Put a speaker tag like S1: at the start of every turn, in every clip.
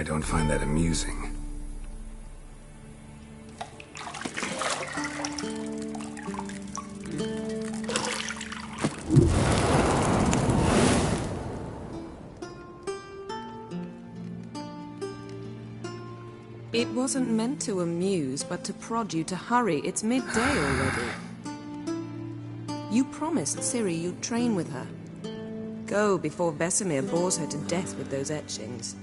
S1: I don't find that amusing.
S2: It wasn't meant to amuse, but to prod you to hurry. It's midday already. You promised Ciri you'd train with her. Go before Vesemir bores her to death with those etchings.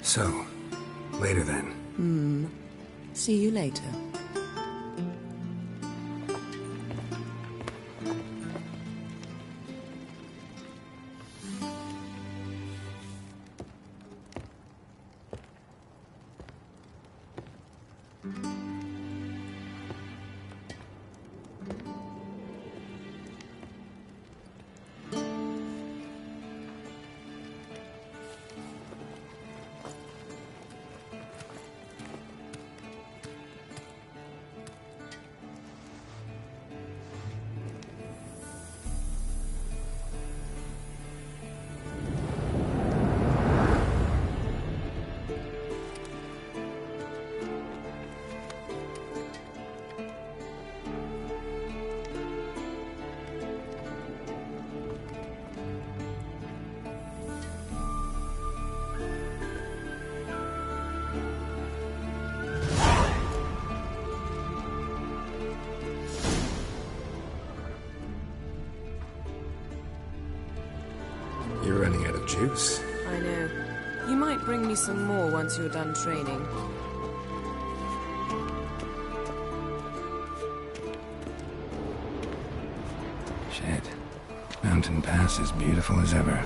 S1: So, later then.
S2: See you later.
S1: You're running out of juice.
S2: I know. You might bring me some more once you're done training.
S1: Shit. Mountain Pass is beautiful as ever.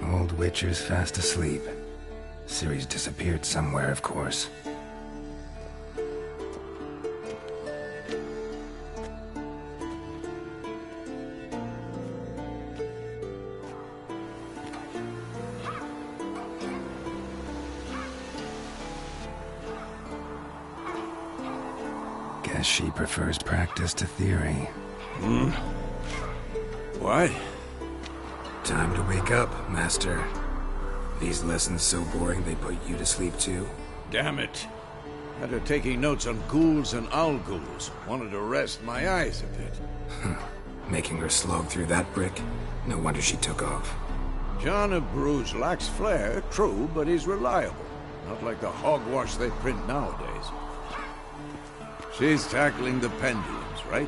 S1: Old Witcher's fast asleep. Ciri's disappeared somewhere, of course. Guess she prefers practice to theory.
S3: What?
S1: Time to wake up, Master. These lessons so boring they put you to sleep too?
S3: Damn it. Had her taking notes on ghouls and owl ghouls. Wanted to rest my eyes a bit.
S1: Making her slog through that brick? No wonder she took off.
S3: John of Bruges lacks flair, true, but he's reliable. Not like the hogwash they print nowadays. She's tackling the pendulums, right?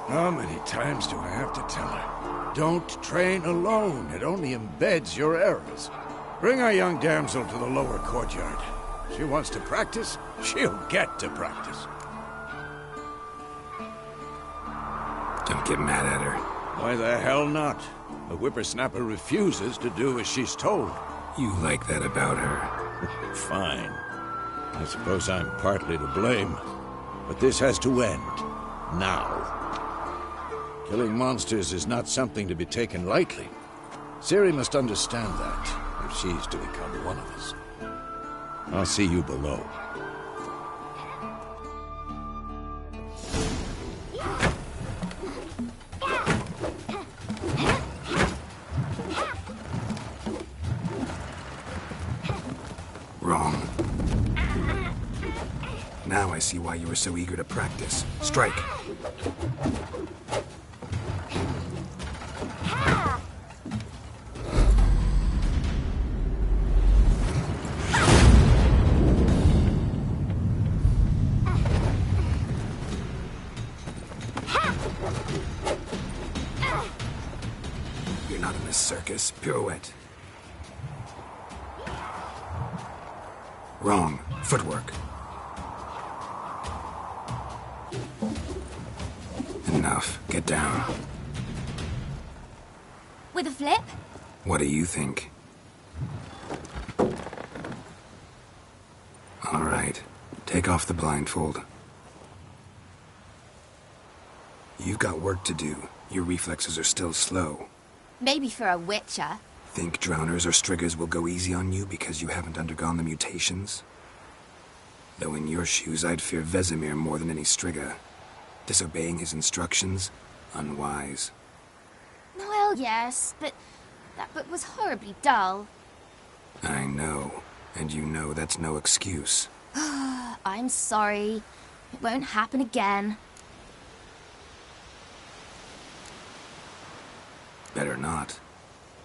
S3: How many times do I have to tell her? Don't train alone. It only embeds your errors. Bring our young damsel to the lower courtyard. She wants to practice, she'll get to practice.
S1: Don't get mad at her.
S3: Why the hell not? The whippersnapper refuses to do as she's told.
S1: You like that about her.
S3: Fine. I suppose I'm partly to blame. But this has to end. Now. Killing monsters is not something to be taken lightly. Ciri must understand that, if she's to become one of us. I'll see you below.
S1: Wrong. Now. see why you were so eager to practice. Strike. You're not in a circus. Pirouette. Wrong. Footwork. Enough. Get down.
S4: With a flip?
S1: What do you think? All right. Take off the blindfold. You've got work to do. Your reflexes are still slow.
S4: Maybe for a witcher.
S1: Think drowners or striggers will go easy on you because you haven't undergone the mutations? Though in your shoes, I'd fear Vesemir more than any strigger. Disobeying his instructions? Unwise.
S4: Well, yes, but that book was horribly dull.
S1: I know. And you know that's no excuse.
S4: I'm sorry. It won't happen again.
S1: Better not.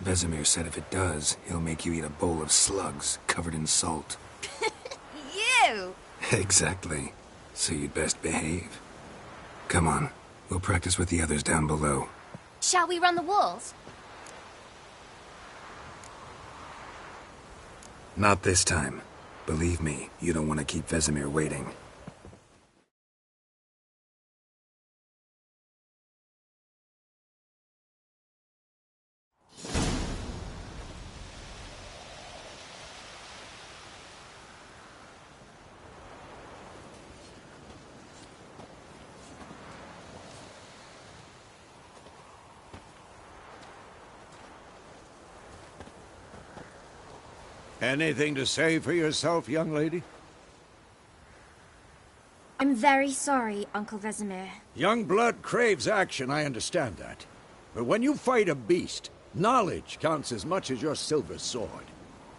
S1: Vesemir said if it does, he'll make you eat a bowl of slugs covered in salt.
S4: You!
S1: Exactly. So you'd best behave. Come on. We'll practice with the others down below.
S4: Shall we run the walls?
S1: Not this time. Believe me, you don't want to keep Vesemir waiting.
S3: Anything to say for yourself, young lady?
S4: I'm very sorry, Uncle Vesemir.
S3: Young blood craves action, I understand that. But when you fight a beast, knowledge counts as much as your silver sword.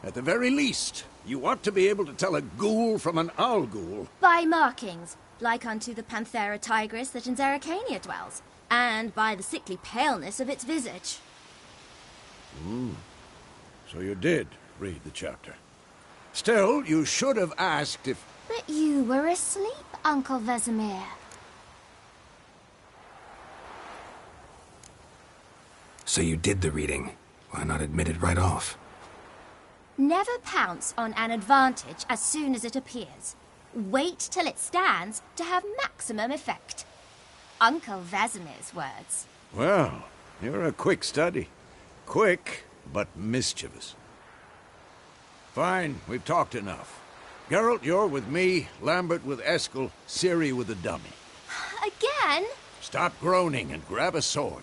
S3: At the very least, you ought to be able to tell a ghoul from an owl ghoul.
S4: By markings, like unto the Panthera tigris that in Zeracania dwells, and by the sickly paleness of its visage.
S3: So you did read the chapter. Still, you should have asked if...
S4: But you were asleep, Uncle Vesemir.
S1: So you did the reading. Why not admit it right off?
S4: Never pounce on an advantage as soon as it appears. Wait till it stands to have maximum effect. Uncle Vesemir's words.
S3: Well, you're a quick study. Quick, but mischievous. Fine, we've talked enough. Geralt, you're with me, Lambert with Eskel, Ciri with the dummy.
S4: Again?
S3: Stop groaning and grab a sword.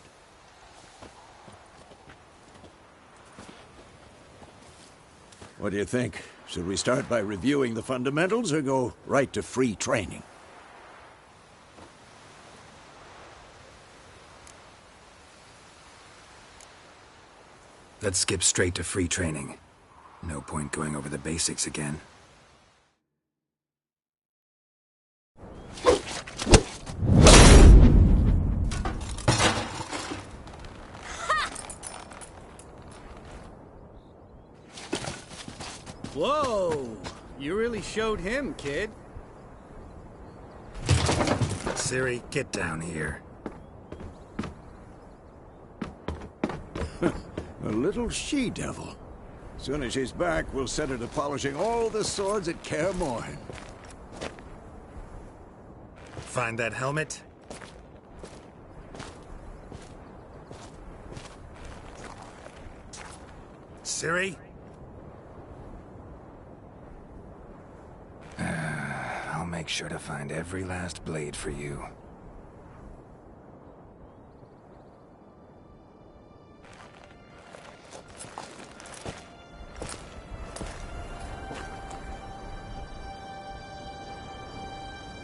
S3: What do you think? Should we start by reviewing the fundamentals or go right to free training?
S1: Let's skip straight to free training. No point going over the basics again.
S5: Whoa! You really showed him, kid.
S1: Ciri, get down here.
S3: A little she-devil. Soon as she's back, we'll set her to polishing all the swords at Kaer Morhen.
S1: Find that helmet? Ciri? I'll make sure to find every last blade for you.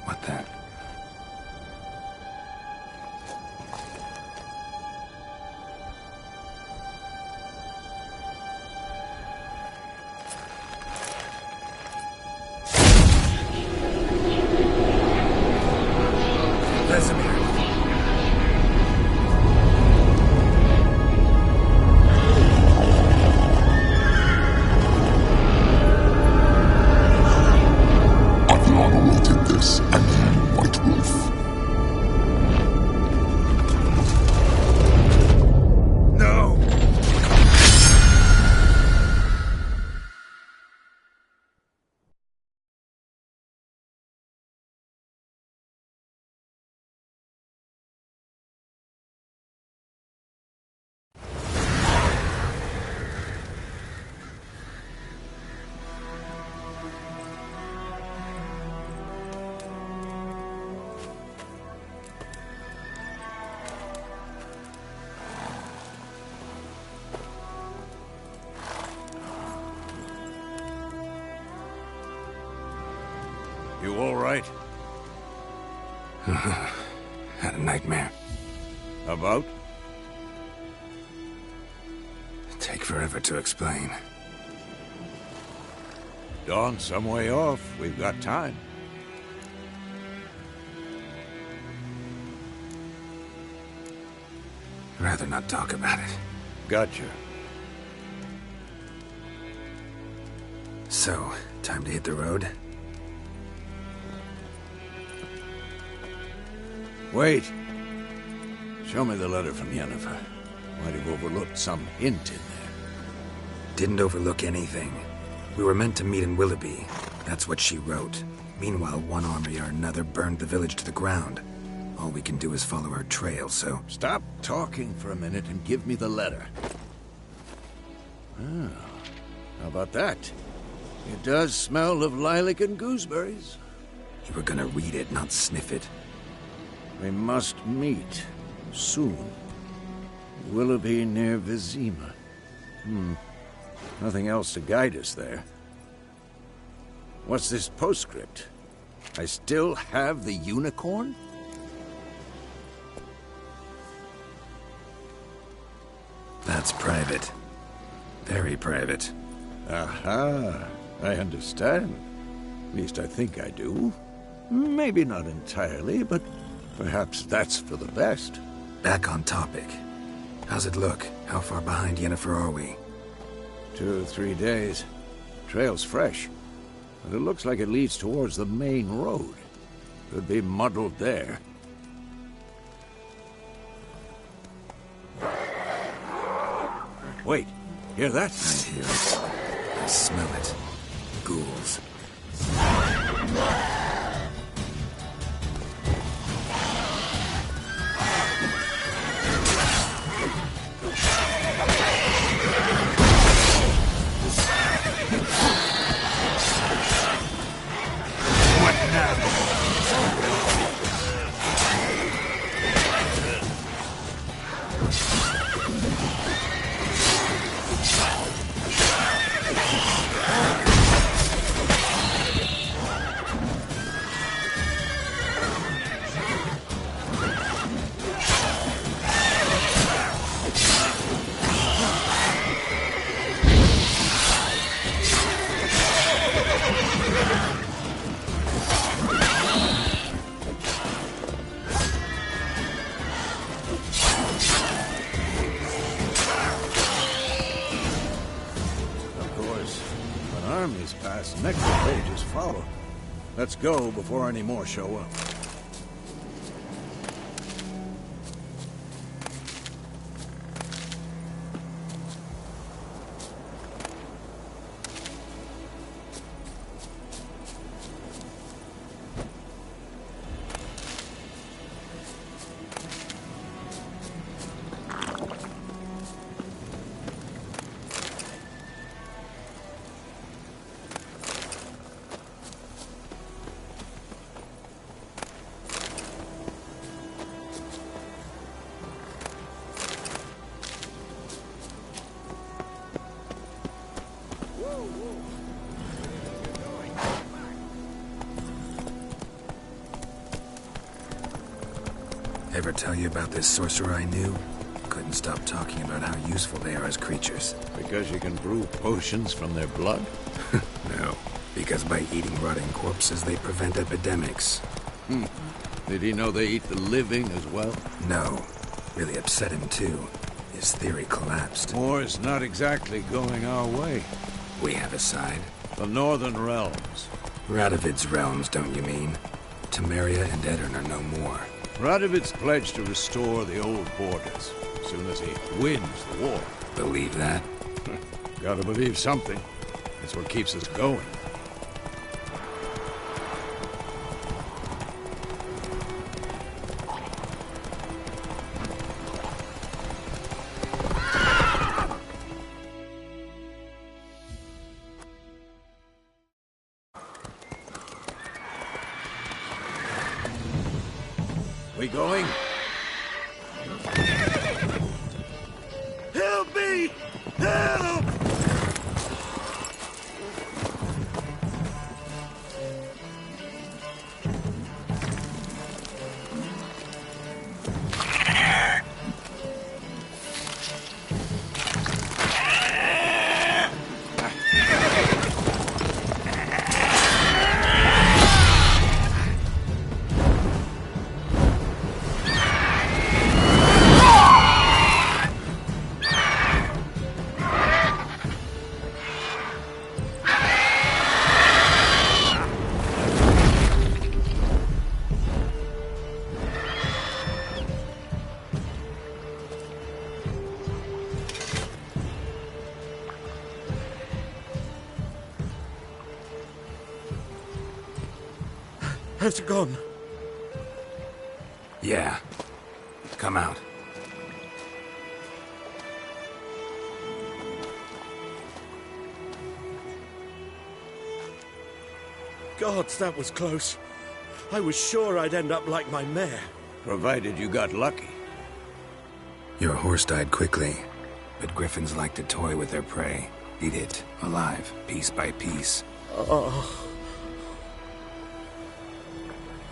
S1: What then? Vesemir.
S6: Adriano will take this, and you, White Wolf.
S1: No!
S3: You all right?
S1: Had a nightmare.
S3: About?
S1: Take forever to explain.
S3: Dawn's some way off. We've got time.
S1: Rather not talk about it.
S3: Gotcha.
S1: So, time to hit the road?
S3: Wait. Show me the letter from Yennefer. Might have overlooked some hint in there.
S1: Didn't overlook anything. We were meant to meet in Willoughby. That's what she wrote. Meanwhile, one army or another burned the village to the ground. All we can do is follow our trail, so...
S3: Stop talking for a minute and give me the letter. Oh, how about that? It does smell of lilac and gooseberries.
S1: You were gonna read it, not sniff it.
S3: We must meet. Soon. Willoughby near Vizima. Nothing else to guide us there. What's this postscript? I still have the unicorn?
S1: That's private. Very private.
S3: Aha. I understand. At least I think I do. Maybe not entirely, but perhaps that's for the best.
S1: Back on topic. How's it look? How far behind Yennefer are we?
S3: 2 or 3 days. Trail's fresh, but it looks like it leads towards the main road. Could be muddled there. Wait, hear that?
S1: I hear it. I smell it. Ghouls.
S3: Next pages follow. Let's go before any more show up.
S1: Ever tell you about this sorcerer I knew? Couldn't stop talking about how useful they are as creatures.
S3: Because you can brew potions from their blood?
S1: No, because by eating rotting corpses, they prevent epidemics.
S3: Did he know they eat the living as well?
S1: No. Really upset him, too. His theory collapsed.
S3: War's not exactly going our way.
S1: We have a side.
S3: The Northern Realms.
S1: Radovid's realms, don't you mean? Temeria and Edirn are no more.
S3: Radovid's pledged to restore the old borders, as soon as he wins the war.
S1: Believe that?
S3: Gotta believe something. It's what keeps us going. We going?
S7: Help me! Help! Has it gone?
S1: Yeah. Come out.
S7: Gods, that was close. I was sure I'd end up like my mare.
S3: Provided you got lucky.
S1: Your horse died quickly, but griffins like to toy with their prey. Eat it, alive, piece by piece.
S7: Oh.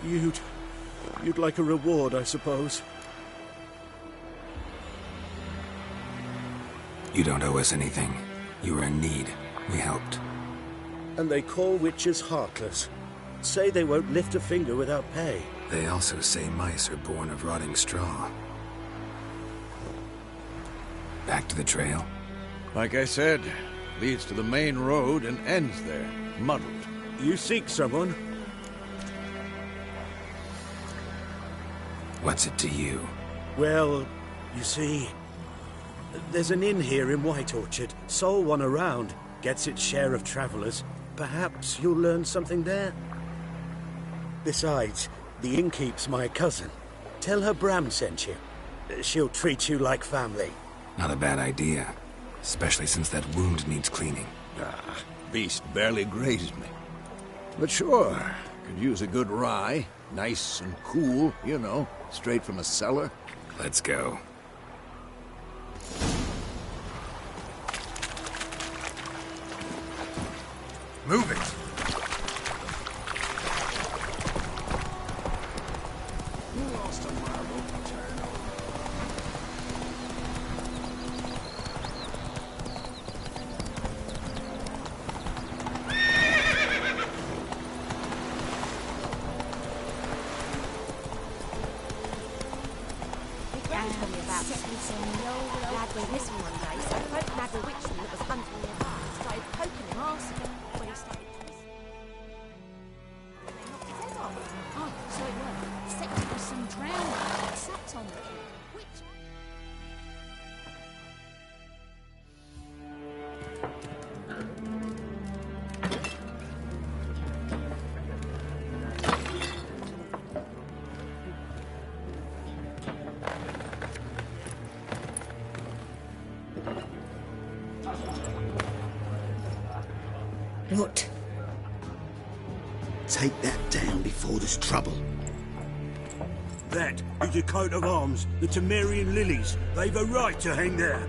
S7: You'd like a reward, I suppose.
S1: You don't owe us anything. You were in need. We helped.
S7: And they call witches heartless. Say they won't lift a finger without pay.
S1: They also say mice are born of rotting straw. Back to the trail?
S3: Like I said, leads to the main road and ends there, muddled.
S7: You seek someone?
S1: What's it to you?
S7: Well, you see, there's an inn here in White Orchard. Sole one around. Gets its share of travelers. Perhaps you'll learn something there? Besides, the innkeep's my cousin. Tell her Bram sent you. She'll treat you like family.
S1: Not a bad idea. Especially since that wound needs cleaning.
S3: Beast barely grazed me. But sure, could use a good rye. Nice and cool, you know, straight from a cellar.
S1: Let's go. Move it!
S2: What?
S8: Take that down before there's trouble.
S7: That is a coat of arms, the Temerian lilies. They've a right to hang there.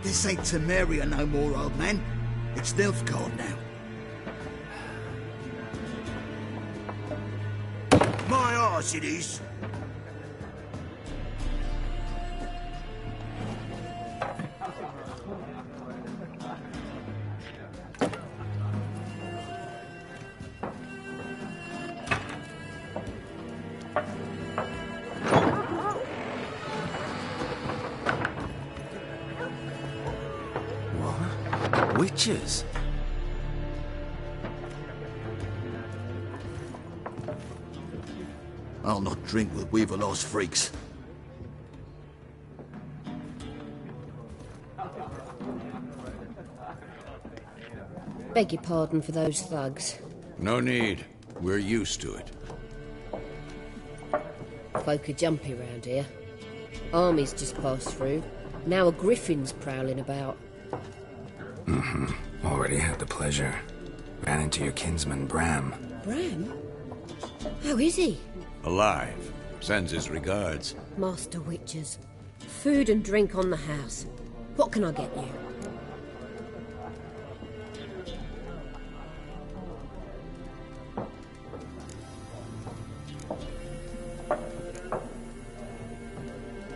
S8: This ain't Temeria no more, old man. It's Nilfgaard now.
S7: My arse it is.
S9: What? Witches?
S8: I'll not drink with Weaverlaw's freaks.
S10: Beg your pardon for those thugs.
S3: No need. We're used to it.
S10: Folk are jumpy round here. Armies just passed through. Now a griffin's prowling about.
S1: Already had the pleasure. Ran into your kinsman, Bram.
S10: Bram? How is he?
S3: Alive. Sends his regards.
S10: Master Witches. Food and drink on the house. What can I get you?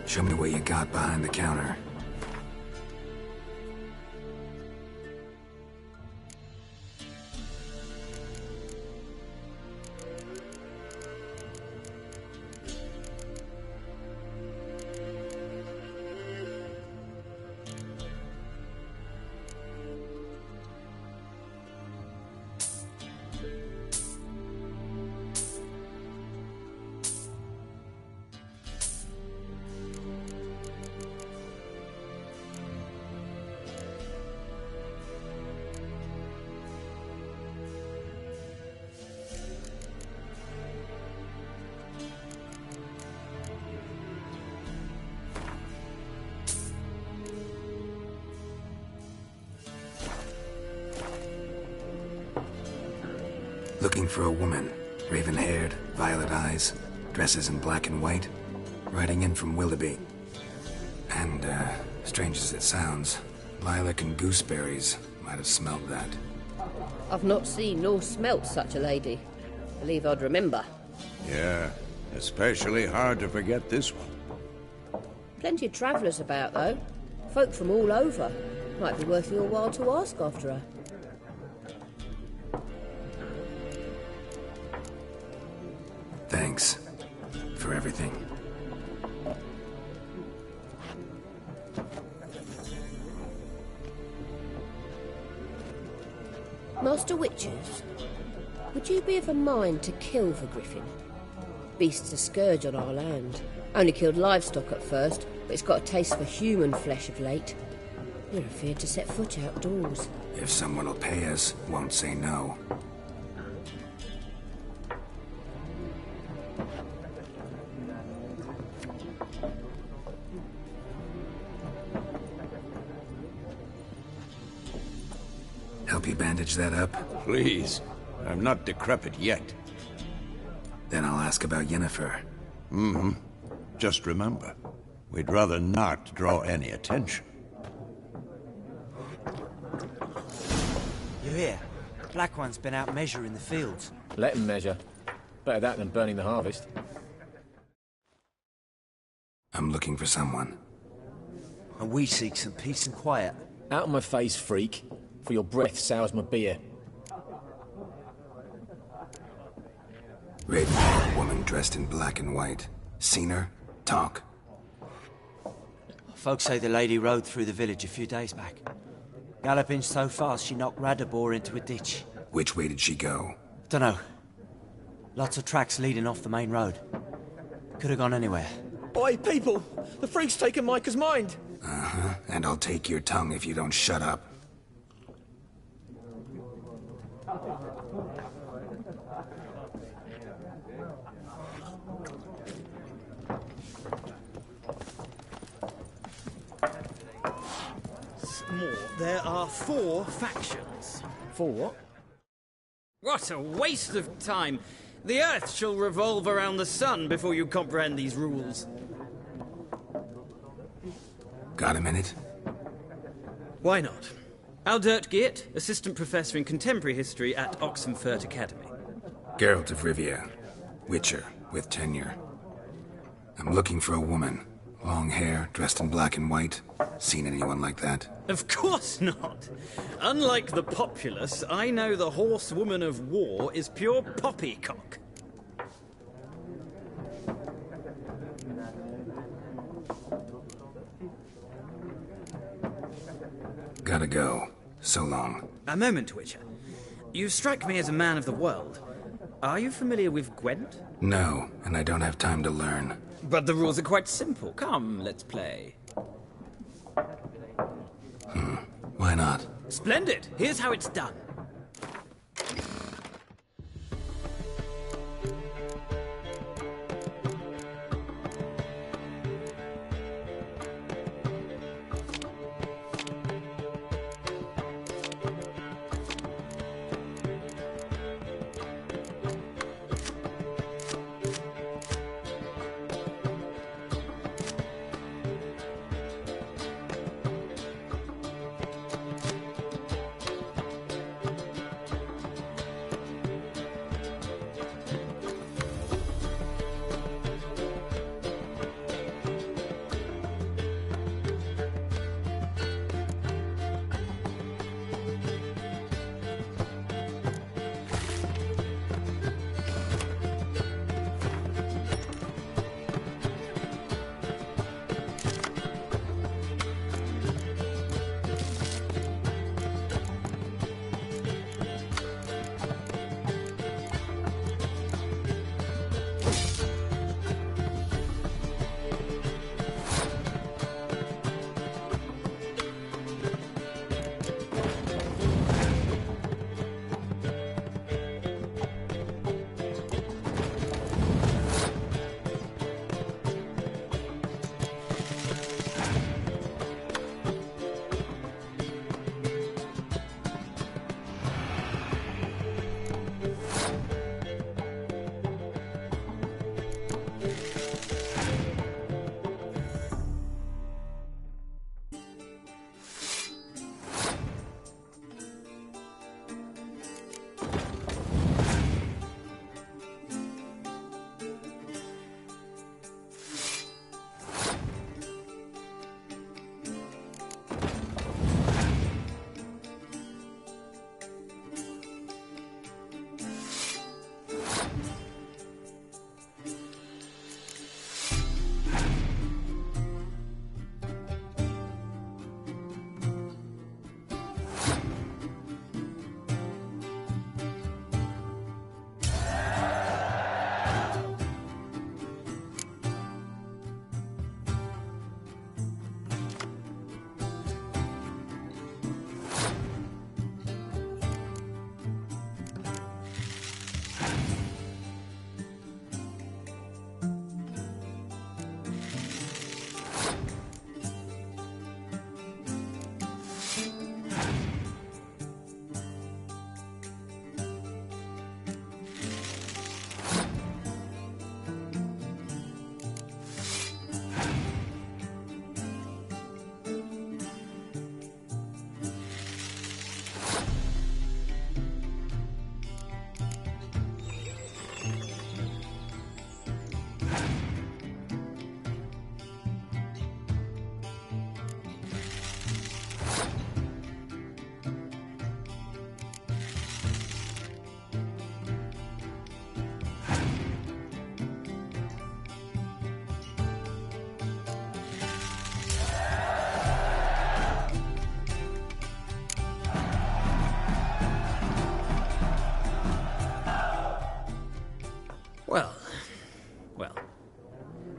S1: Show me what you got behind the counter. Looking for a woman. Raven-haired, violet eyes, dresses in black and white. Riding in from Willoughby. And, strange as it sounds, lilac and gooseberries might have smelled that.
S10: I've not seen nor smelt such a lady. Believe I'd remember.
S3: Yeah, especially hard to forget this one.
S10: Plenty of travellers about, though. Folk from all over. Might be worth your while to ask after her.
S1: Thanks for everything.
S10: Master Witches, would you be of a mind to kill for Griffin? Beast's a scourge on our land. Only killed livestock at first, but it's got a taste for human flesh of late. We're afeard to set foot outdoors.
S1: If someone will pay us, won't say no. Help you bandage that up?
S3: Please. I'm not decrepit yet.
S1: Then I'll ask about Yennefer.
S3: Just remember, we'd rather not draw any attention.
S11: You hear? Black One's been out measuring the fields.
S12: Let him measure. Better that than burning the harvest.
S1: I'm looking for someone.
S11: And we seek some peace and quiet.
S12: Out of my face, freak. For your breath sours my beer.
S1: Raven-haired woman dressed in black and white. Seen her? Talk.
S11: Folks say the lady rode through the village a few days back. Galloping so fast she knocked Radabor into a ditch.
S1: Which way did she go?
S11: Dunno. Lots of tracks leading off the main road. Could have gone anywhere.
S12: Oi, people! The freak's taken Micah's mind!
S1: And I'll take your tongue if you don't shut up.
S5: More. There are 4 factions.
S12: 4 what?
S5: What a waste of time! The Earth shall revolve around the sun before you comprehend these rules.
S1: Got a minute?
S5: Why not? Aldert Geert, Assistant Professor in Contemporary History at Oxenfurt Academy.
S1: Geralt of Rivia. Witcher, with tenure. I'm looking for a woman. Long hair, dressed in black and white. Seen anyone like that?
S5: Of course not! Unlike the populace, I know the horsewoman of war is pure poppycock.
S1: Gotta go. So long.
S5: A moment, Witcher. You strike me as a man of the world. Are you familiar with Gwent?
S1: No, and I don't have time to learn.
S5: But the rules are quite simple. Come, let's play.
S1: Why not?
S5: Splendid! Here's how it's done.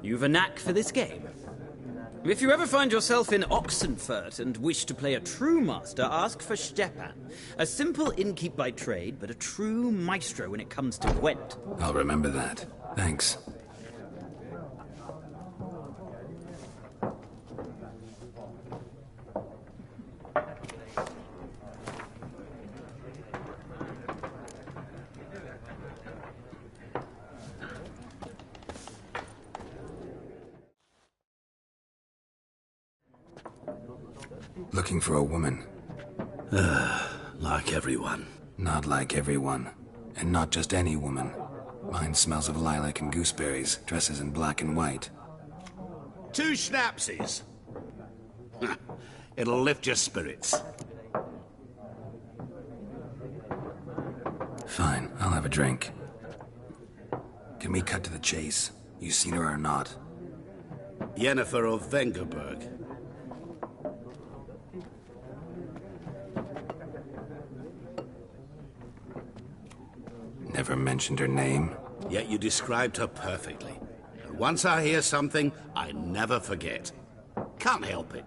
S5: You've a knack for this game. If you ever find yourself in Oxenfurt and wish to play a true master, ask for Stepan. A simple innkeep by trade, but a true maestro when it comes to Gwent.
S1: I'll remember that. Thanks. Looking for a woman.
S8: Like everyone.
S1: Not like everyone. And not just any woman. Mine smells of lilac and gooseberries, dresses in black and white.
S8: 2 schnapsies. It'll lift your spirits.
S1: Fine, I'll have a drink. Can we cut to the chase? You seen her or not?
S13: Yennefer of Vengerberg.
S1: Never mentioned her name.
S13: Yet you described her perfectly. And once I hear something, I never forget. Can't help it.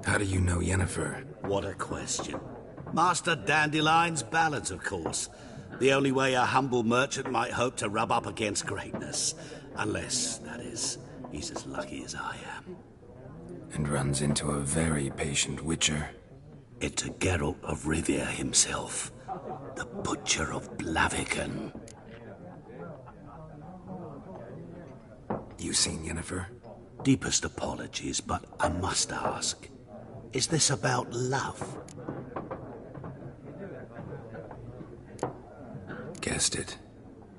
S1: How do you know Yennefer?
S13: What a question. Master Dandelion's ballads, of course. The only way a humble merchant might hope to rub up against greatness. Unless, that is, he's as lucky as I am.
S1: And runs into a very patient witcher.
S13: Into Geralt of Rivia himself. The Butcher of Blaviken.
S1: You seen Yennefer?
S13: Deepest apologies, but I must ask. Is this about love?
S1: Guessed it.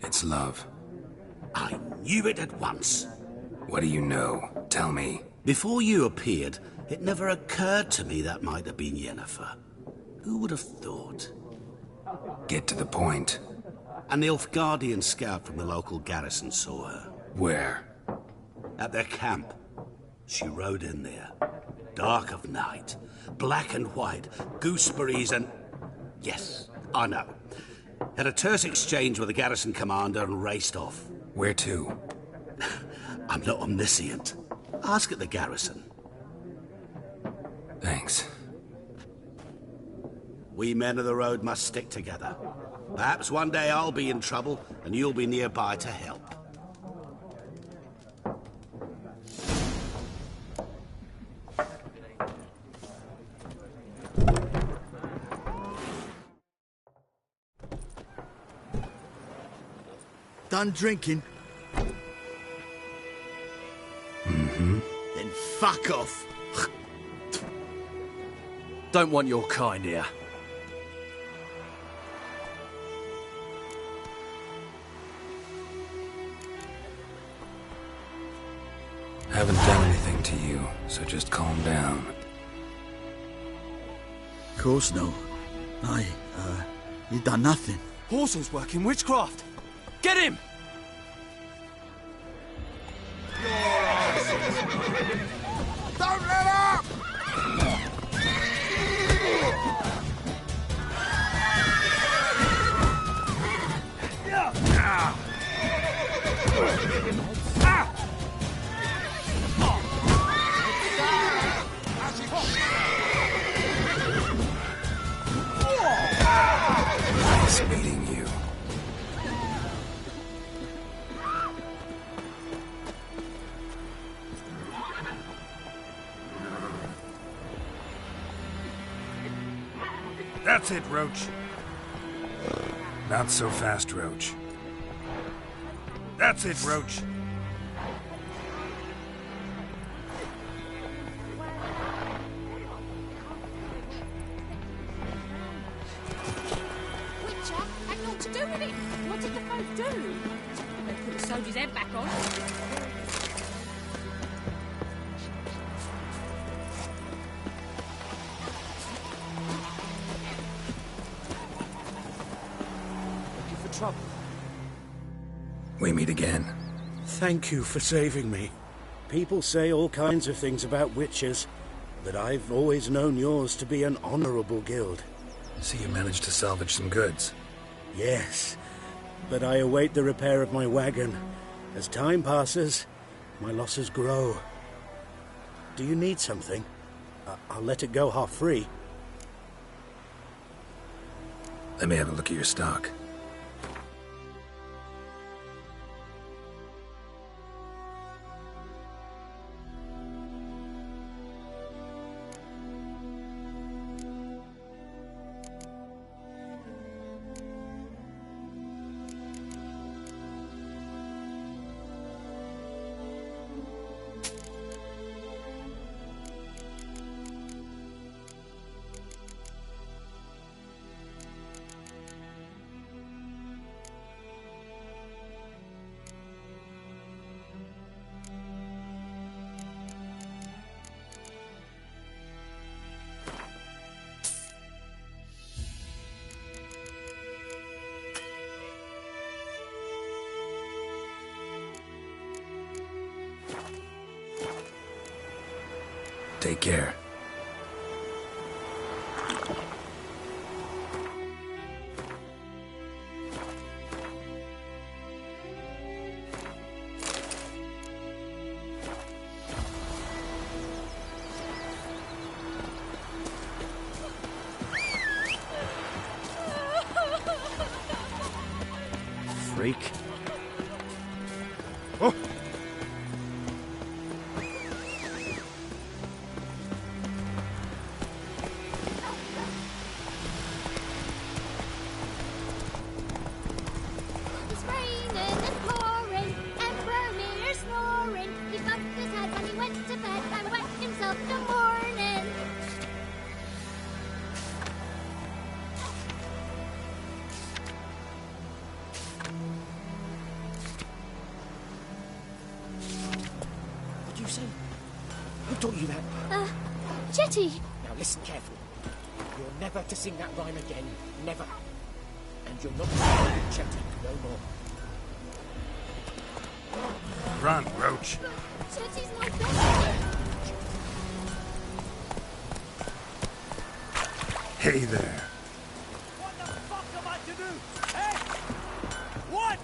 S1: It's love.
S13: I knew it at once.
S1: What do you know? Tell me.
S13: Before you appeared, it never occurred to me that might have been Yennefer. Who would have thought?
S1: Get to the point.
S13: An Nilfgaardian scout from the local garrison saw her.
S1: Where?
S13: At their camp. She rode in there. Dark of night. Black and white. Gooseberries and... Yes, I know. Had a terse exchange with the garrison commander and raced off.
S1: Where to?
S13: I'm not omniscient. Ask at the garrison.
S1: Thanks.
S13: We men of the road must stick together. Perhaps one day I'll be in trouble and you'll be nearby to help.
S8: Done drinking?
S1: Mm-hmm.
S8: Then fuck off.
S9: Don't want your kind here.
S1: Haven't done anything to you, so just calm down.
S8: Of course no. You done nothing.
S9: Horson's working witchcraft. Get him!
S8: Don't let up!
S1: Nice meeting you.
S14: That's it, Roach.
S1: Not so fast, Roach.
S14: That's it, Roach.
S10: Witcher had naught to do with it. What did the folk do? They put the soldier's head back on.
S9: Looking for trouble?
S1: We meet again.
S7: Thank you for saving me. People say all kinds of things about witches, but I've always known yours to be an honorable guild.
S1: So you managed to salvage some goods?
S7: Yes, but I await the repair of my wagon. As time passes, my losses grow. Do you need something? I'll let it go half-free.
S1: Let me have a look at your stock. Take care.
S11: Freak.
S3: Oh!
S4: It's raining and pouring, and Vermeer's snoring. He bumped his head when he went to bed and wet himself in the morning.
S12: What do you say? Who taught you that?
S4: Jetty.
S12: Now listen carefully. You're never to sing that rhyme again. Never. And you're not to sing Chetty no more.
S1: Run, Roach.
S4: Jetty's my dog.
S1: Hey there.
S9: What the fuck am I to do? Hey! What?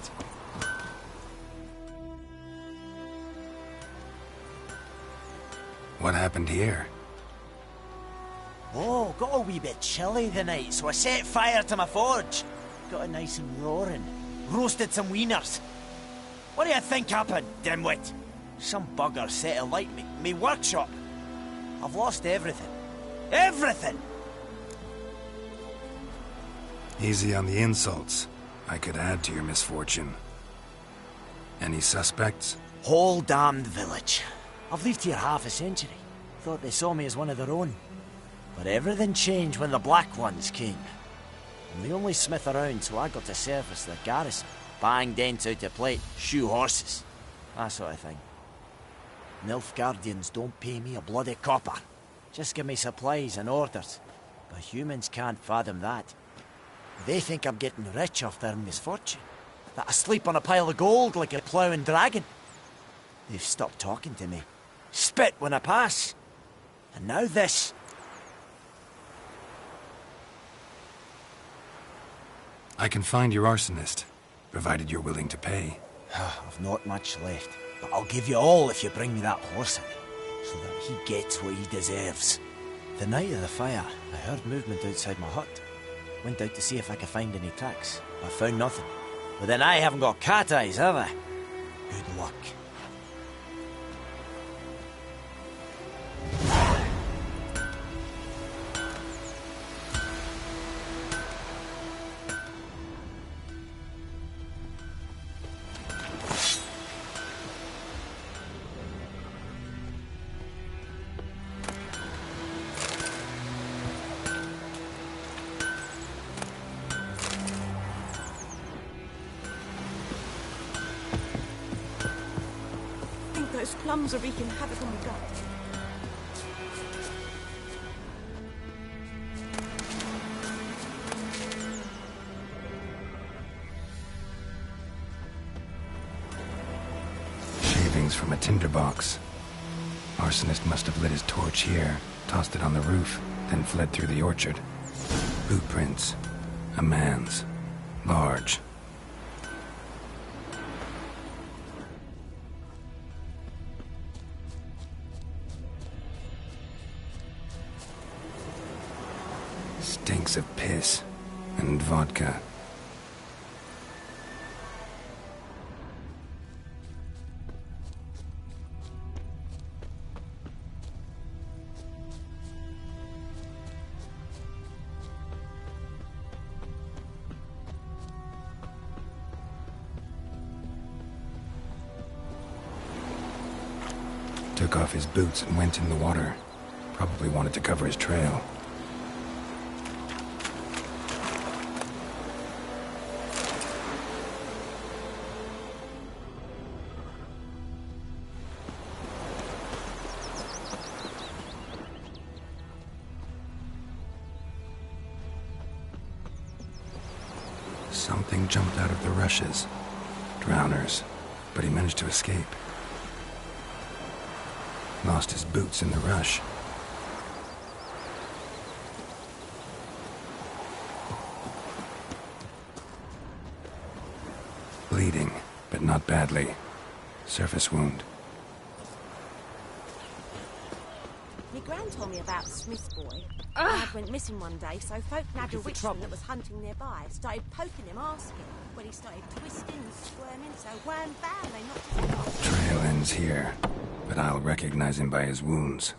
S1: What happened here?
S11: Oh, got a wee bit chilly the night, so I set fire to my forge. Got it nice and roaring. Roasted some wieners. What do you think happened, dimwit? Some bugger set alight me workshop. I've lost everything. Everything!
S1: Easy on the insults. I could add to your misfortune. Any suspects?
S11: Whole damned village. I've lived here half a century. Thought they saw me as one of their own. But everything changed when the Black Ones came. I'm the only smith around, so I got to service the garrison. Bang dents out of plate, shoe horses. That sort of thing. Nilfgaardians don't pay me a bloody copper. Just give me supplies and orders. But humans can't fathom that. They think I'm getting rich off their misfortune. That I sleep on a pile of gold like a ploughing dragon. They've stopped talking to me. Spit when I pass. And now this.
S1: I can find your arsonist, provided you're willing to pay.
S11: I've not much left, but I'll give you all if you bring me that horse in, so that he gets what he deserves. The night of the fire, I heard movement outside my hut. Went out to see if I could find any tracks. I found nothing. But then I haven't got cat eyes, have I? Good luck.
S14: Those plums are wreaking havoc on the gut.
S1: Shavings from a tinderbox. Arsonist must have lit his torch here, tossed it on the roof, then fled through the orchard. Boot prints. A man's. Large. Stinks of piss and vodka. Took off his boots and went in the water. Probably wanted to cover his trail. Something jumped out of the rushes. Drowners. But he managed to escape. Lost his boots in the rush. bleeding, but not badly. Surface wound.
S14: My gran told me about Smith's boy. Dad went missing one day, so folk nabbed a witchman that was hunting nearby. Started poking him, asking. When he started twisting and squirming, so wham bam, they knocked his head off.
S1: Trail ends here, but I'll recognize him by his wounds.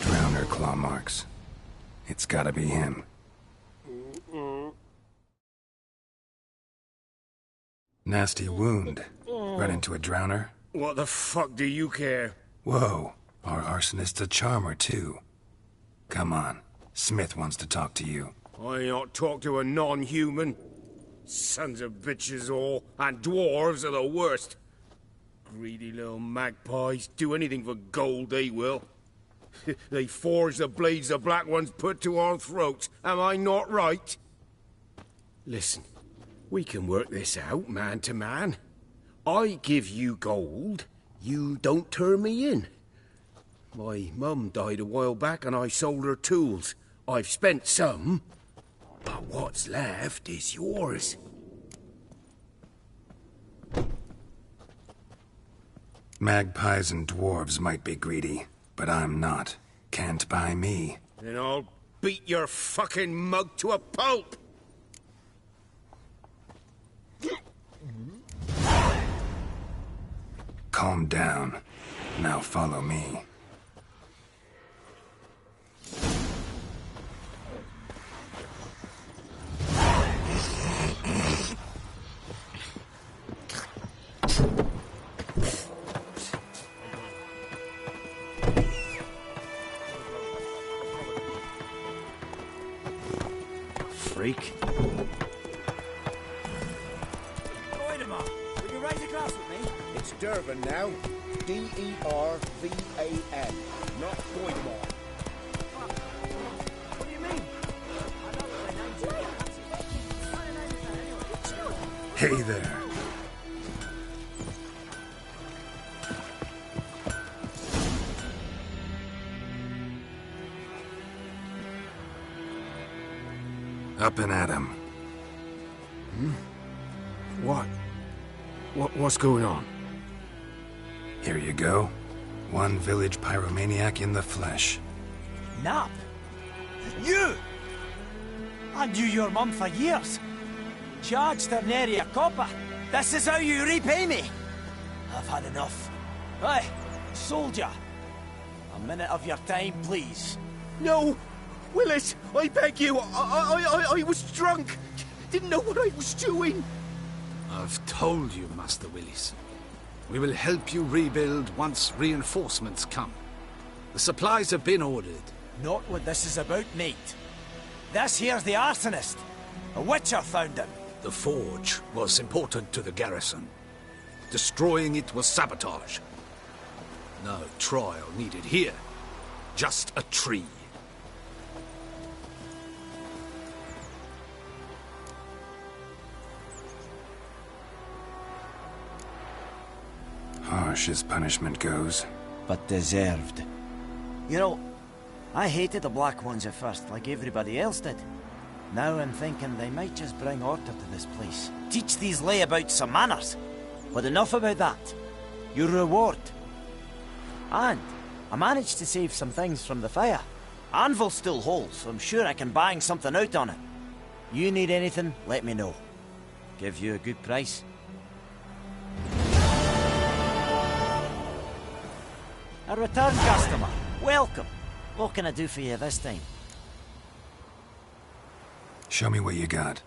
S1: Drowner claw marks. It's gotta be him. Nasty wound. Run into a drowner?
S7: What the fuck do you care?
S1: Whoa, our arsonist's a charmer too. Come on, Smith wants to talk to you.
S7: I not talk to a non-human. Sons of bitches all, and dwarves are the worst. Greedy little magpies, do anything for gold, they will. They forge the blades the black ones put to our throats, am I not right? Listen, we can work this out, man to man. I give you gold, you don't turn me in. My mum died a while back and I sold her tools. I've spent some, but what's left is yours.
S1: Magpies and dwarves might be greedy, but I'm not. Can't buy me.
S7: Then I'll beat your fucking mug to a pulp!
S1: Calm down. Now follow me.
S11: Freak.
S12: Voidemar, will you raise a glass with me?
S8: It's Dervan now. D-E-R-V-A-N. Not Voidemar.
S12: What do you mean?
S1: Hey there. Up and at him.
S7: What's going on?
S1: Here you go. One village pyromaniac in the flesh.
S11: Nap? You! I knew your mum for years. Charged her nary a copper. This is how you repay me. I've had enough. Aye, soldier. A minute of your time, please.
S7: No! Willis, I beg you, I was drunk. Didn't know what I was doing.
S13: I've told you, Master Willis. We will help you rebuild once reinforcements come. The supplies have been ordered.
S11: Not what this is about, mate. This here's the arsonist. A witcher found him.
S13: The forge was important to the garrison. Destroying it was sabotage. No trial needed here. Just a tree.
S1: Harsh as punishment goes.
S11: But deserved. You know, I hated the Black Ones at first, like everybody else did. Now I'm thinking they might just bring order to this place. Teach these layabouts some manners. But enough about that. Your reward. And I managed to save some things from the fire. Anvil still holds, so I'm sure I can bang something out on it. You need anything, let me know. Give you a good price. A return customer. Welcome. What can I do for you this time?
S1: Show me what you got.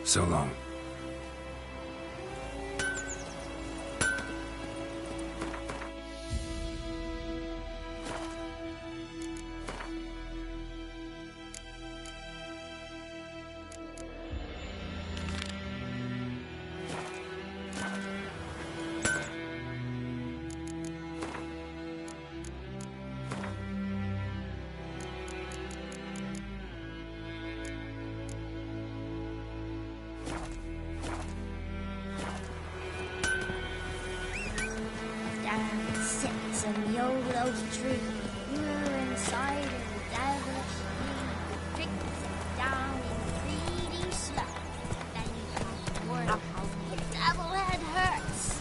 S1: So long.
S4: Down sits in the old oak tree, you're inside of the devilish tree, drinks it down in greedy slow. Then you have word how the devil head hurts.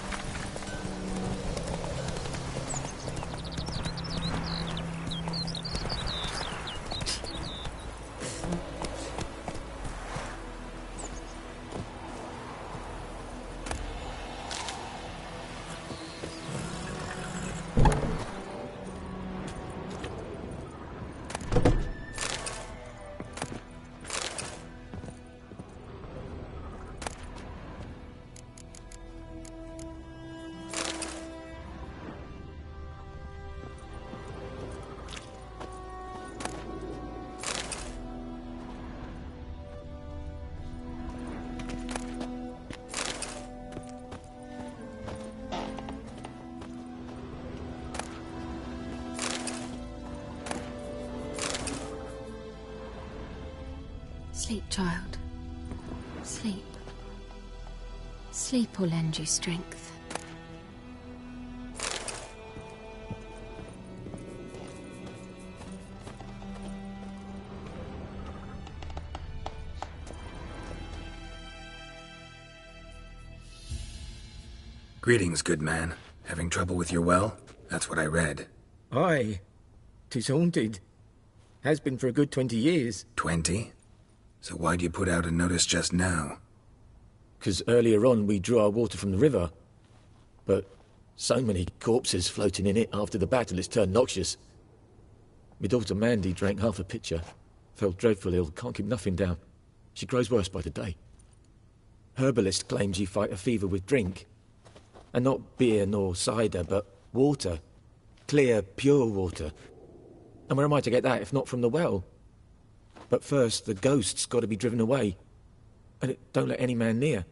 S15: Sleep, child. Sleep. Sleep will lend you strength.
S1: Greetings, good man. Having trouble with your well? That's what I read.
S12: Aye. 'Tis haunted. Has been for a good 20 years.
S1: 20? So why'd you put out a notice just now?
S12: 'Cause earlier on we drew our water from the river. But so many corpses floating in it after the battle it's turned noxious. My daughter Mandy drank half a pitcher. Fell dreadful ill, can't keep nothing down. She grows worse by the day. Herbalist claims you fight a fever with drink. And not beer nor cider, but water. Clear, pure water. And where am I to get that if not from the well? But first, the ghost's got to be driven away. And it don't let any man near.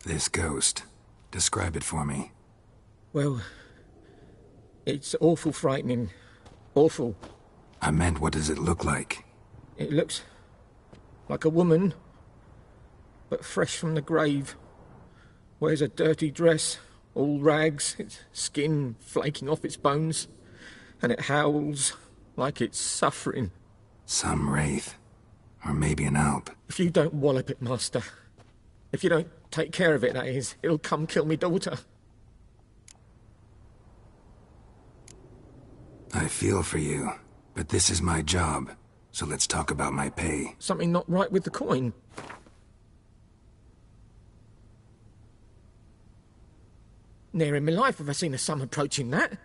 S1: This ghost. Describe it for me.
S12: Well, it's awful frightening. Awful.
S1: I meant, what does it look like?
S12: It looks like a woman, but fresh from the grave. Wears a dirty dress, all rags, its skin flaking off its bones. And it howls like it's suffering.
S1: Some wraith. Or maybe an alp.
S12: If you don't wallop it, Master. If you don't take care of it, that is, it'll come kill me daughter.
S1: I feel for you, but this is my job. So let's talk about my pay.
S12: Something not right with the coin. Ne'er in my life have I seen a sum approaching that.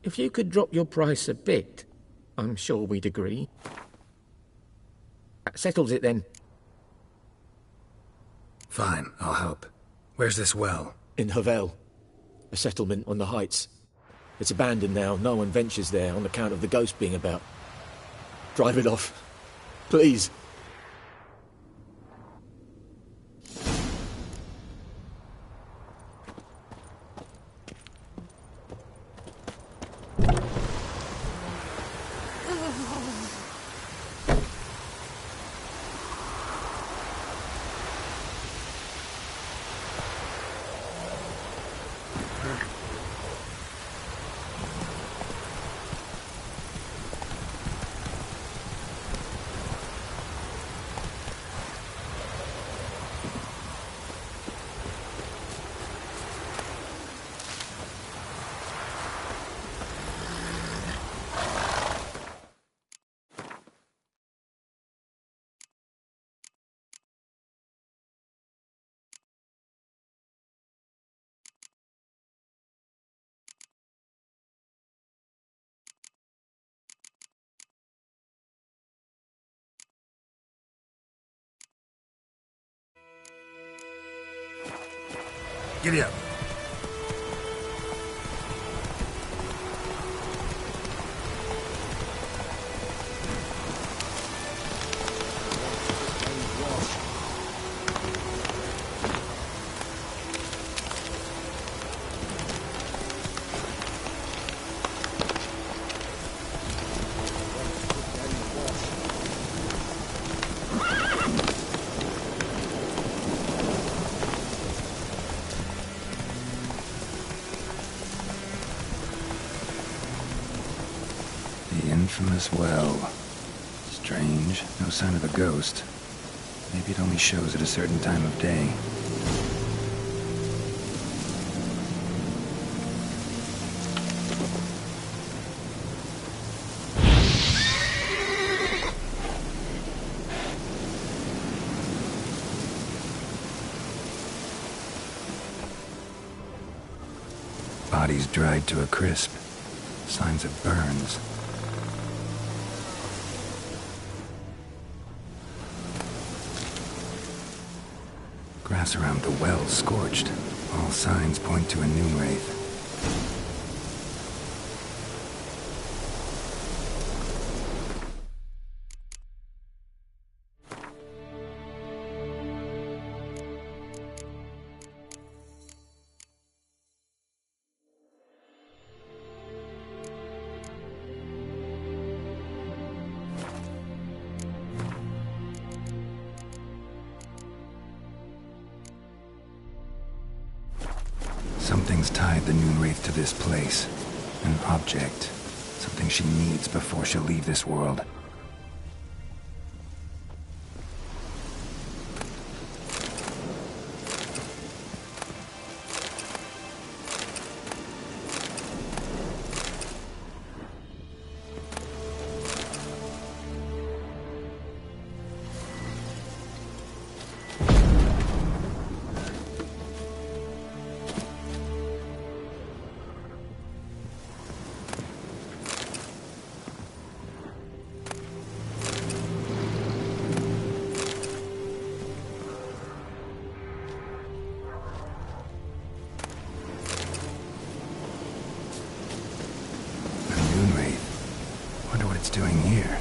S12: If you could drop your price a bit, I'm sure we'd agree. That settles it then.
S1: Fine, I'll help. Where's this well?
S12: In Havel, a settlement on the heights. It's abandoned now, no one ventures there on account of the ghost being about. Drive it off, please.
S13: Giddy up.
S1: The infamous well. Strange, no sign of a ghost. Maybe it only shows at a certain time of day. Bodies dried to a crisp. Signs of burns. Grass around the well scorched. All signs point to a noon wraith. Something's tied the noon wraith to this place. An object. Something she needs before she'll leave this world. Doing here?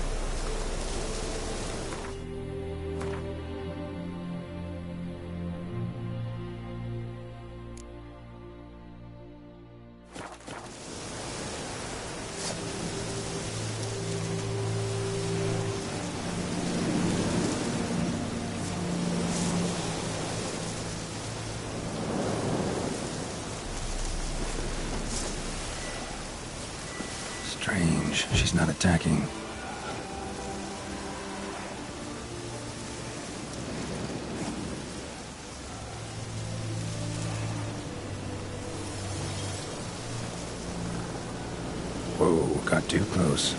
S1: Strange, she's not attacking. Whoa, got too close.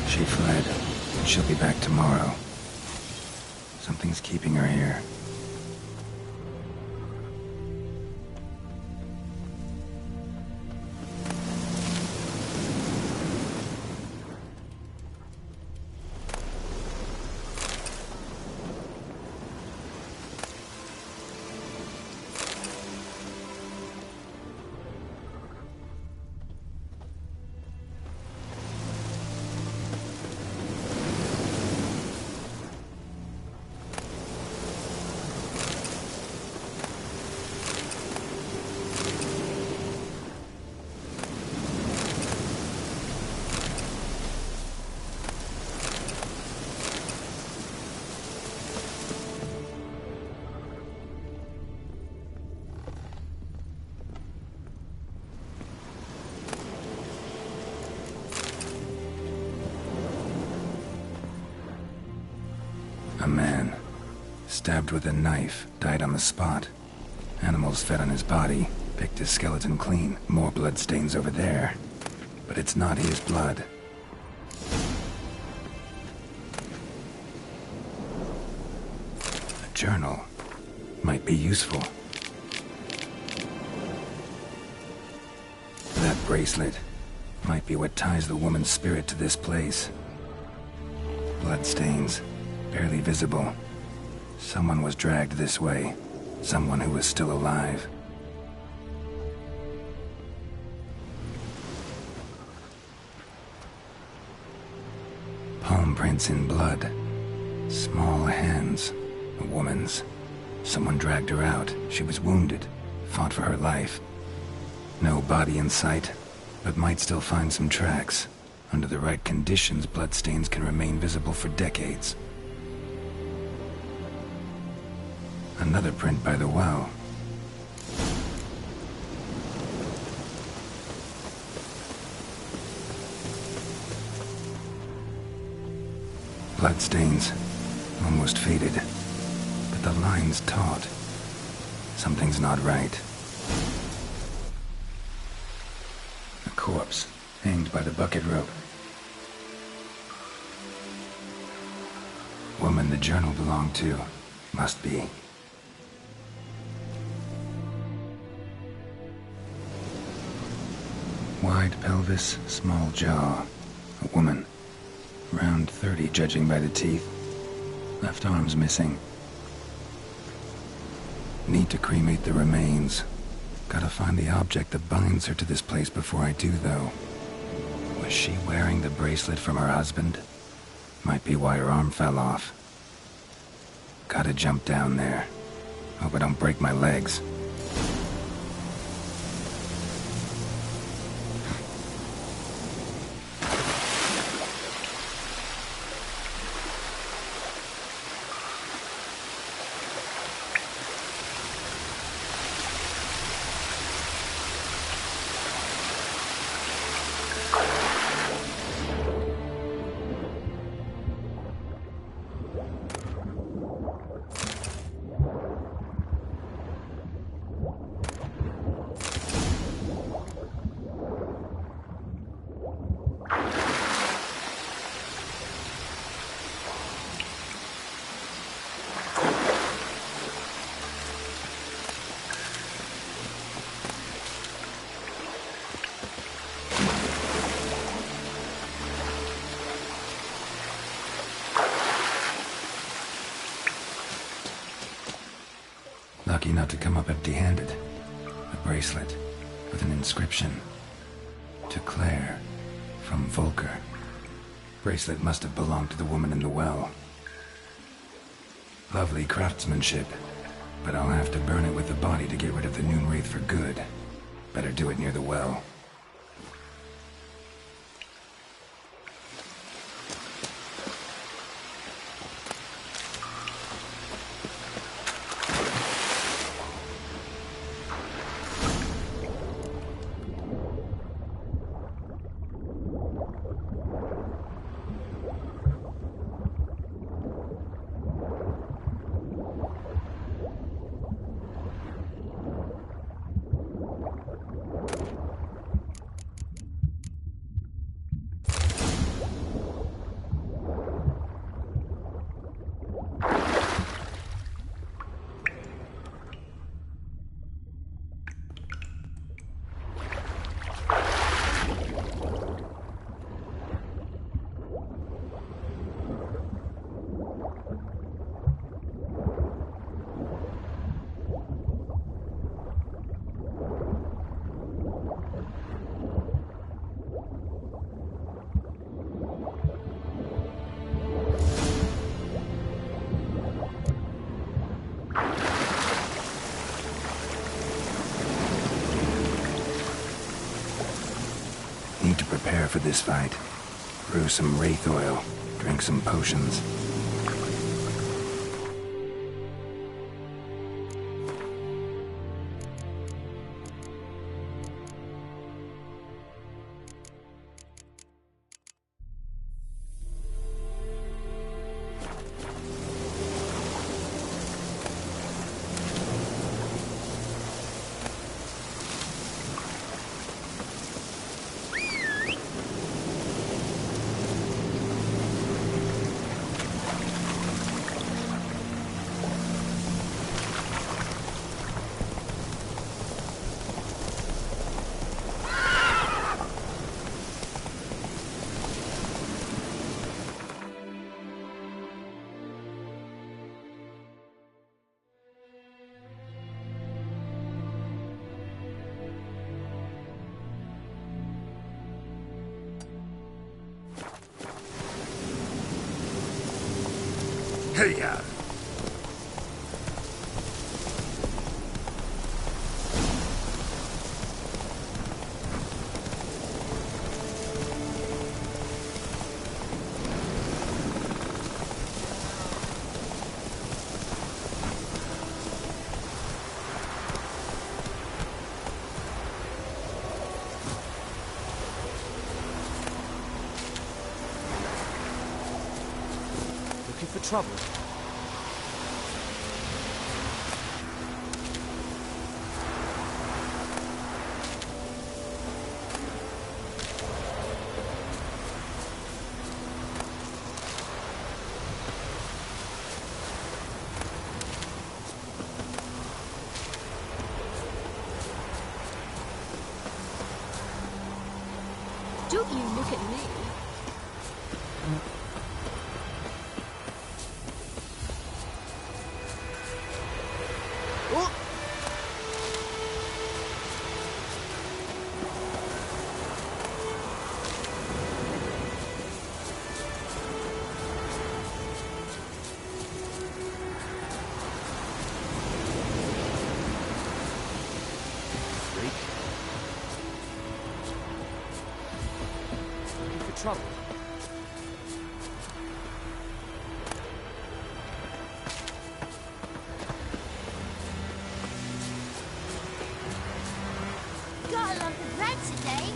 S1: She fled. She'll be back tomorrow. Something's keeping her here. stabbed with a knife, died on the spot. Animals fed on his body, picked his skeleton clean. More blood stains over there. But it's not his blood. A journal might be useful. That bracelet might be what ties the woman's spirit to this place. Bloodstains, barely visible. Someone was dragged this way. Someone who was still alive. Palm prints in blood. Small hands. A woman's. Someone dragged her out. She was wounded. Fought for her life. No body in sight, but might still find some tracks. Under the right conditions, bloodstains can remain visible for decades. Another print by the well. Bloodstains, almost faded, but the line's taut. Something's not right. A corpse, hanged by the bucket rope. Woman the journal belonged to, must be. Wide pelvis, small jaw. A woman. Around 30, judging by the teeth. Left arm's missing. Need to cremate the remains. Gotta find the object that binds her to this place before I do, though. Was she wearing the bracelet from her husband? Might be why her arm fell off. Gotta jump down there. Hope I don't break my legs. Lucky not to come up empty-handed. A bracelet with an inscription. To Claire, from Volker. Bracelet must have belonged to the woman in the well. Lovely craftsmanship, but I'll have to burn it with the body to get rid of the noon wraith for good. Better do it near the well. Need to prepare for this fight. Brew some wraith oil, drink some potions.
S13: Hey,
S11: Looking for trouble?
S15: Don't you look at me.
S11: Looking for trouble?
S4: Got a lump of bread today.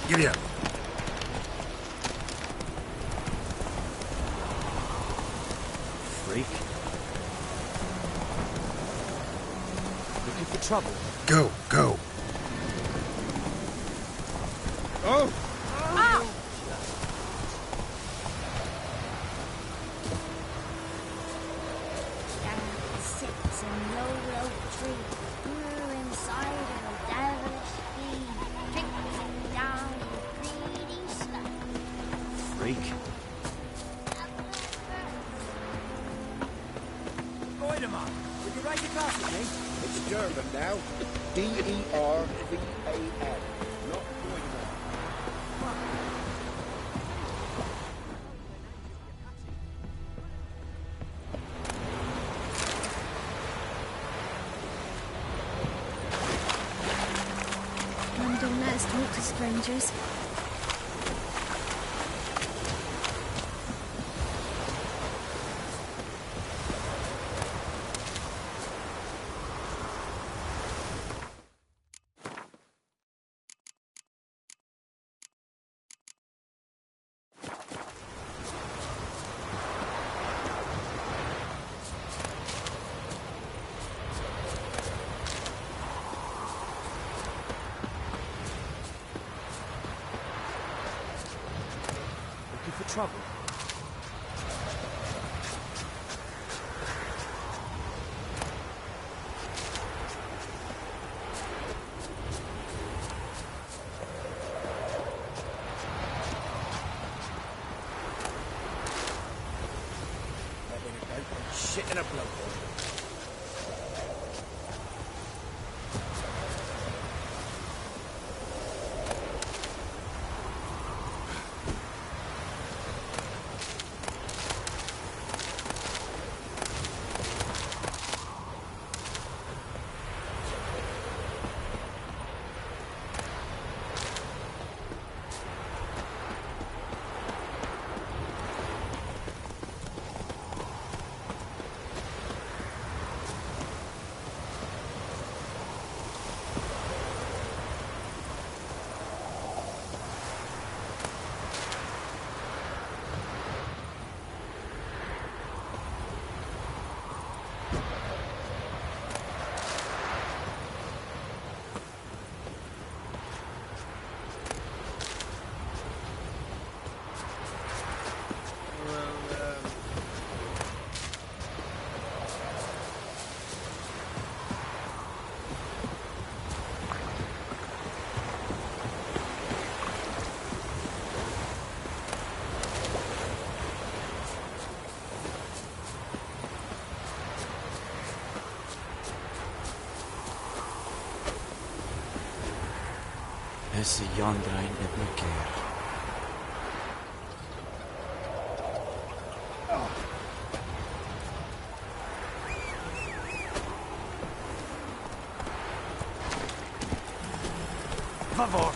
S13: Giddy up.
S11: Freak. Looking for trouble?
S13: Go, go. Oh!
S4: Sits in low oak tree, grew inside of a devilish bee, tricks it down in greedy slug.
S11: Freak.
S9: Goideman, would you write a class with me?
S3: It's German now. D-E-R-V-A-N. Not Goideman.
S15: Mum don't let us talk to strangers.
S11: Looking for trouble?
S3: Shit in a blowhole.
S11: is the yonder ain't let me care. Favor.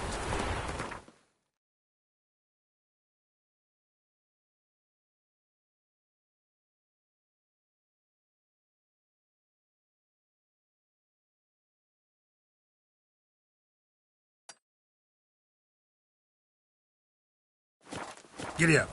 S1: Giddy up.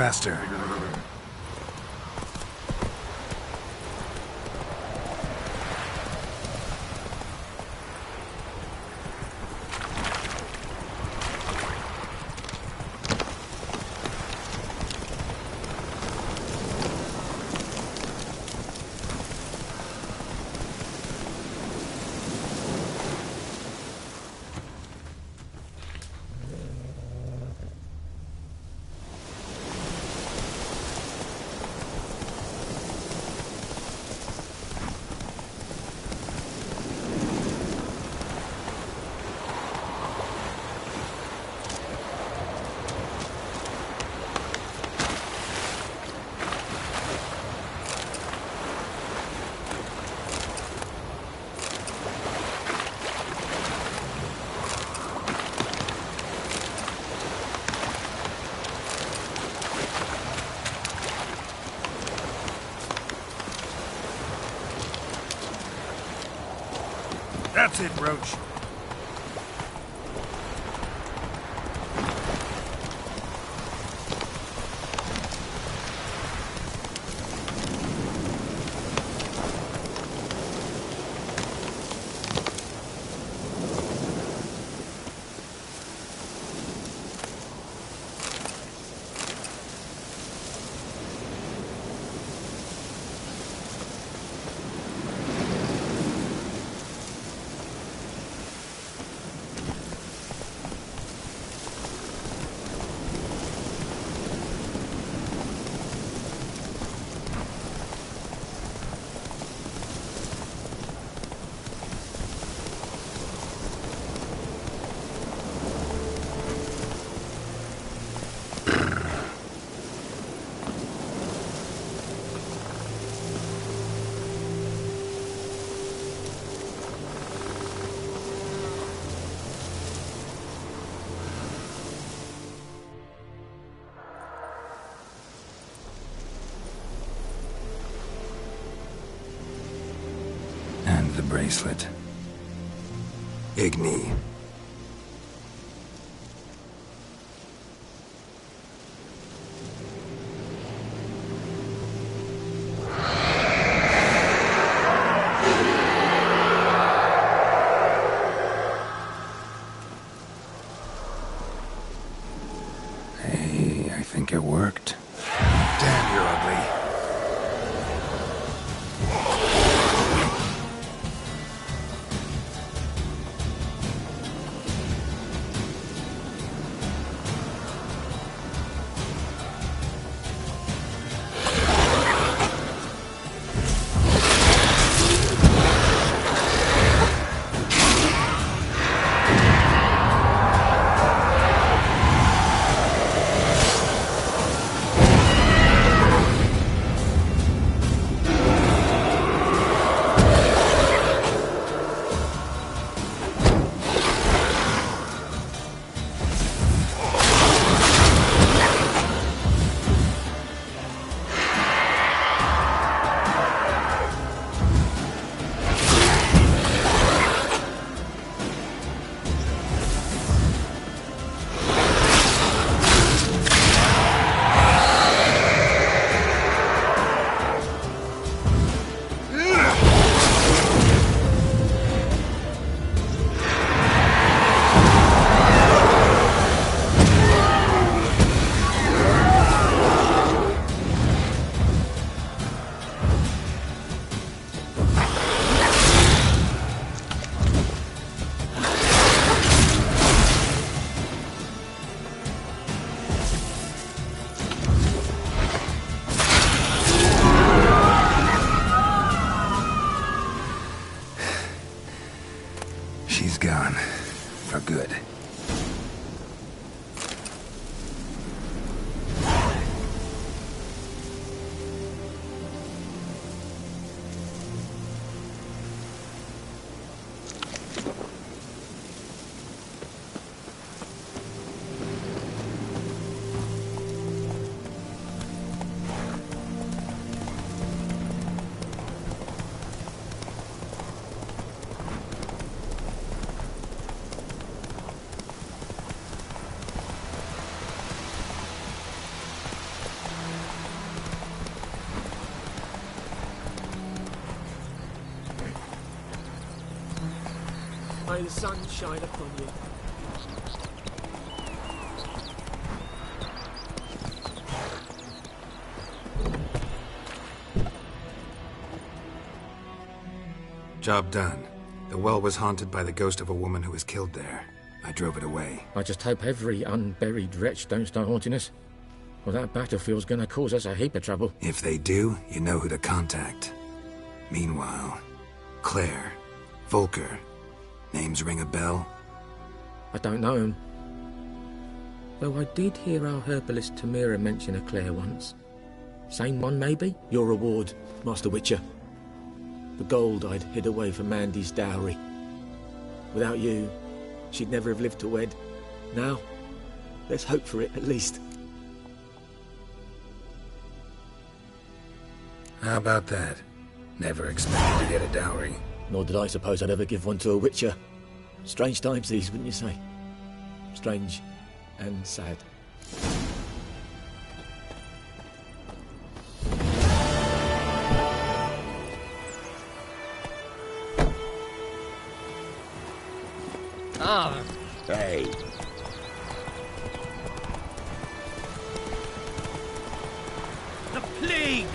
S1: Faster. That's it, Roach. And the bracelet. Igni. Hey, I think it worked. Damn, you're ugly.
S12: May the sun shine upon you.
S1: Job done. The well was haunted by the ghost of a woman who was killed there. I drove it away.
S12: I just hope every unburied wretch don't start haunting us. Well, that battlefield's gonna cause us a heap of trouble.
S1: If they do, you know who to contact. Meanwhile, Claire, Volker, names ring a bell?
S12: I don't know him. Though I did hear our herbalist Tamira mention a Claire once. Same one, maybe? Your reward, Master Witcher. The gold I'd hid away for Mandy's dowry. Without you, she'd never have lived to wed. Now, let's hope for it, at least.
S1: How about that? Never expected to get a dowry.
S12: Nor did I suppose I'd ever give one to a Witcher. Strange times these, wouldn't you say? Strange and sad.
S3: Ah! Hey.
S9: The plague!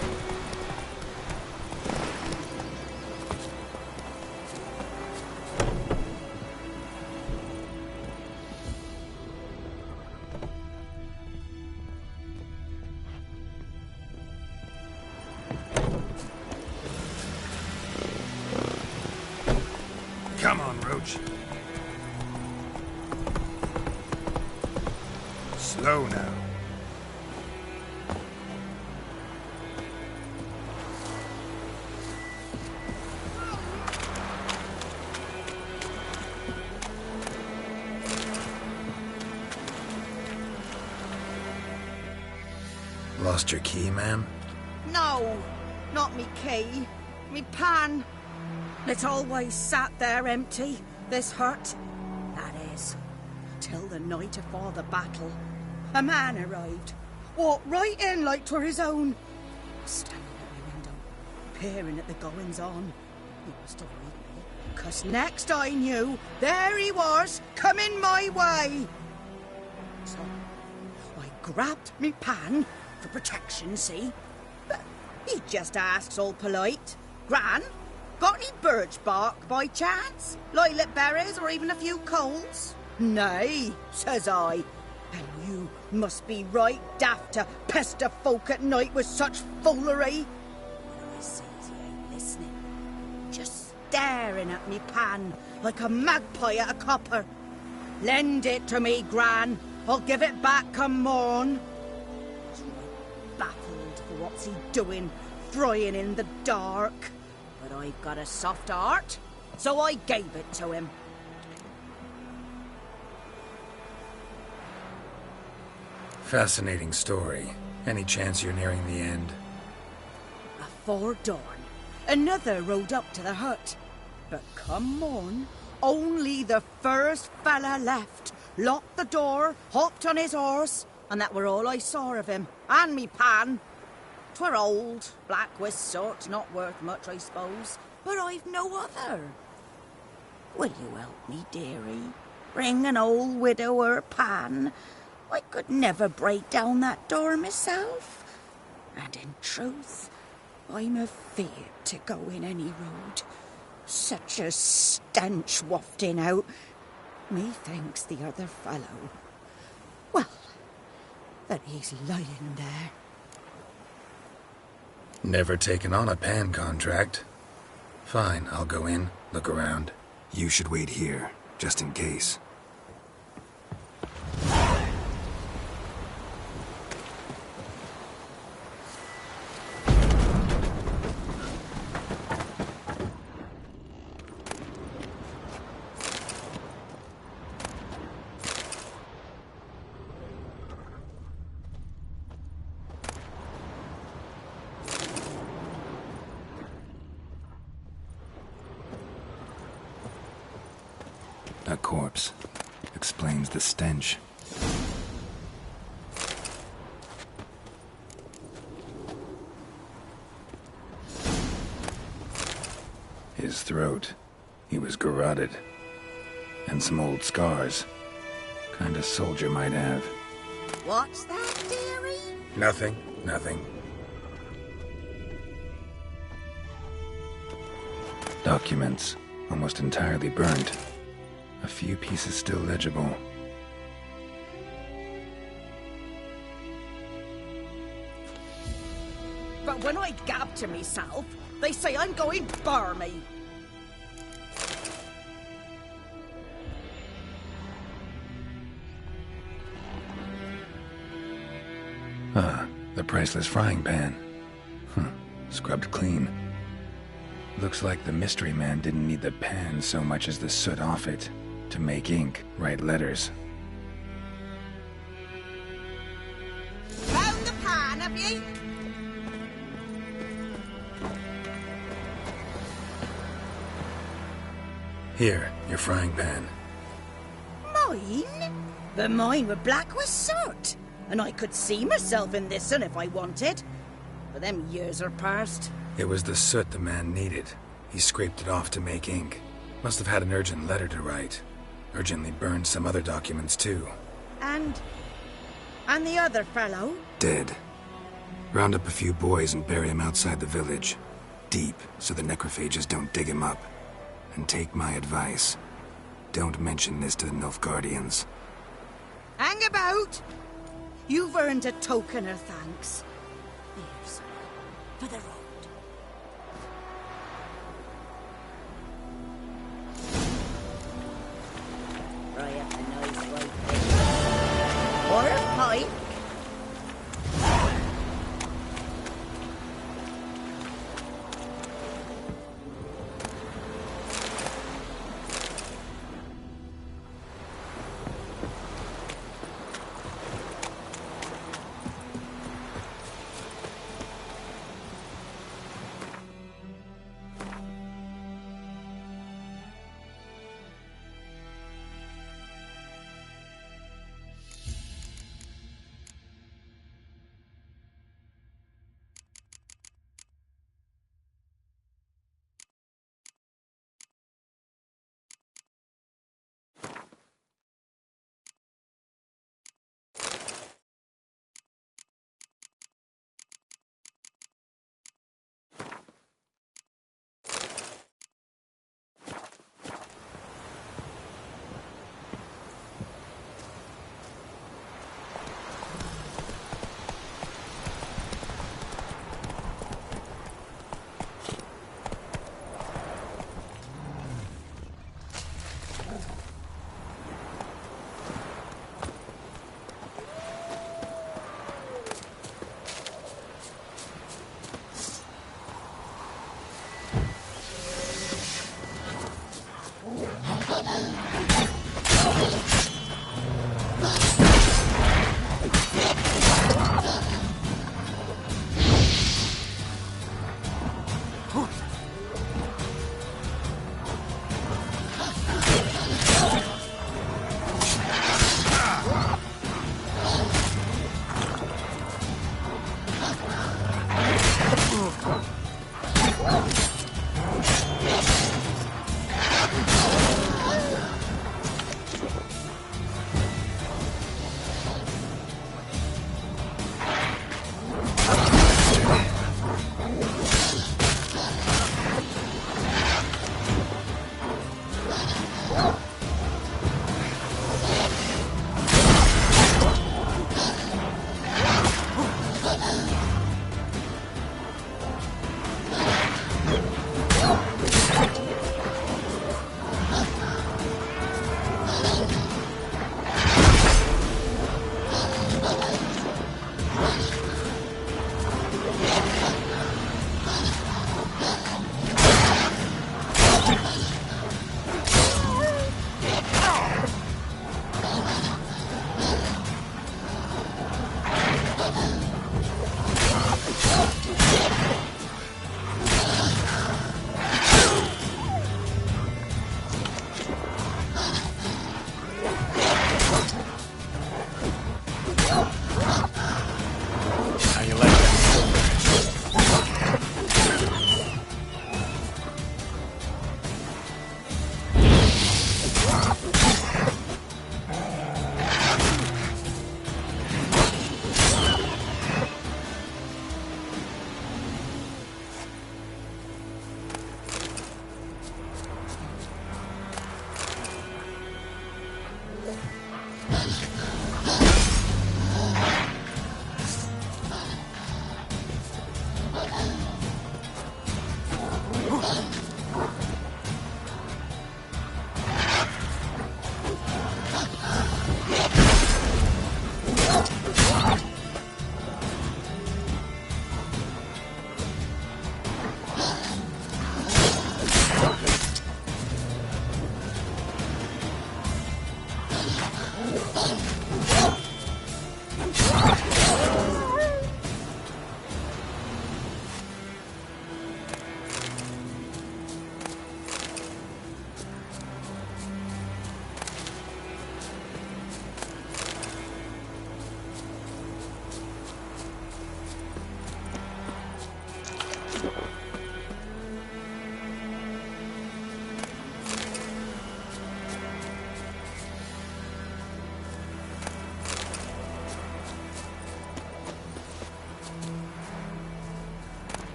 S1: Come on, Roach. Slow now. Lost your key, ma'am?
S14: No, not me key. Me pan. It's always sat there empty, this hut. That is, till the night afore the battle. A man arrived, walked right in like 'twere his own. Standing at my window, peering at the goings-on. He must have read me, 'cause next I knew, there he was, coming my way. So, I grabbed me pan, for protection, see? But he just asks all polite, Gran, got any birch bark by chance? Lilac berries or even a few coals? Nay, says I. And you must be right daft to pester folk at night with such foolery. I says he ain't listening, just staring at me pan like a magpie at a copper. Lend it to me, Gran. I'll give it back come morn. He's right baffled for what's he doing, frying in the dark. But I've got a soft heart, so I gave it to him.
S1: Fascinating story. Any chance you're nearing the end?
S14: Afore dawn, another rode up to the hut. But come morn, only the first fella left, locked the door, hopped on his horse, and that were all I saw of him, and me pan. 'Twere old, black with soot, not worth much, I suppose, but I've no other. Will you help me, dearie? Bring an old widower pan. I could never break down that door myself. And in truth, I'm afeard to go in any road. Such a stench wafting out. Methinks the other fellow, well, that he's lying there.
S1: Never taken on a pan contract. Fine, I'll go in, look around. You should wait here, just in case. A corpse. Explains the stench. His throat. He was garroted. And some old scars. Kind of soldier might have.
S14: What's that, dearie?
S1: Nothing. Documents, almost entirely burnt. A few pieces still legible.
S14: But when I gab to myself, they say I'm going barmy.
S1: Ah, the priceless frying pan. Scrubbed clean. Looks like the mystery man didn't need the pan so much as the soot off it to make ink, write letters.
S14: Found the pan, have ye?
S1: Here, your frying pan.
S14: Mine? But mine were black with soot. And I could see myself in this one if I wanted. But them years are past.
S1: It was the soot the man needed. He scraped it off to make ink. Must have had an urgent letter to write. Urgently burned some other documents too.
S14: And the other fellow?
S1: Dead. Round up a few boys and bury him outside the village. Deep, so the necrophages don't dig him up. And take my advice. Don't mention this to the Nilfgaardians.
S14: Hang about! You've earned a token of thanks. Here's for the road. Fry up a nice white egg. Or a pike.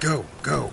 S1: Go, go.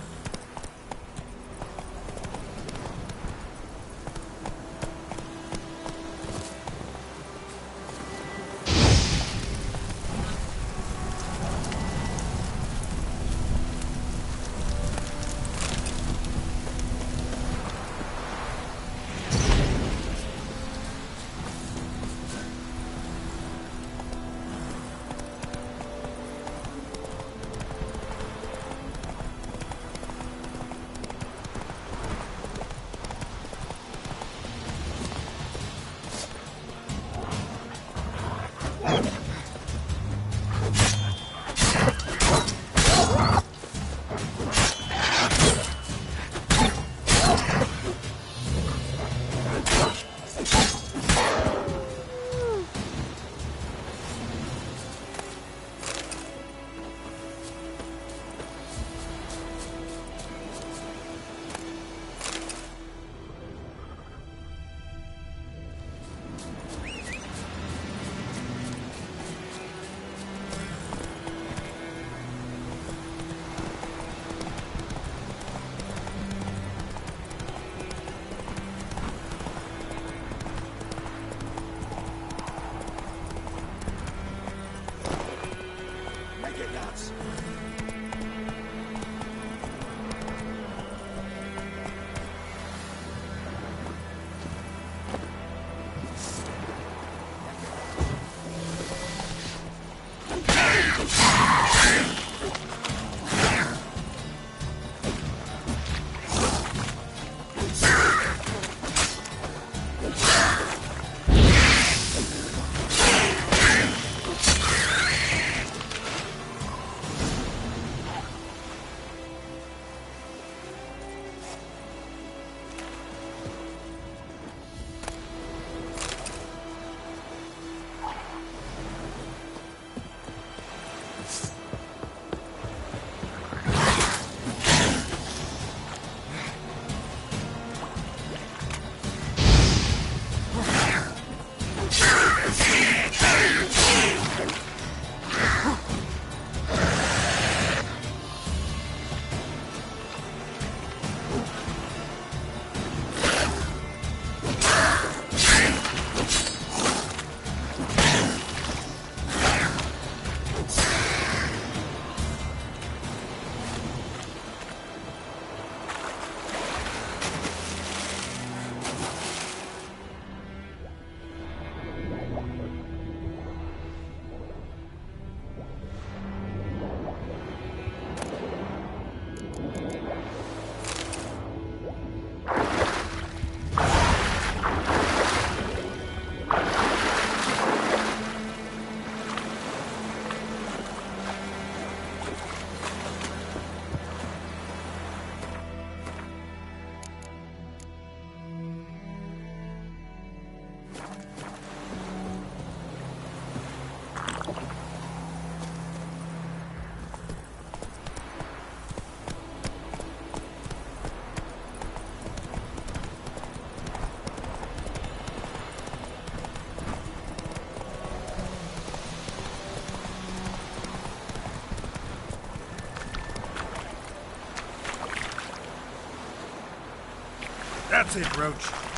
S16: That's it, Roach.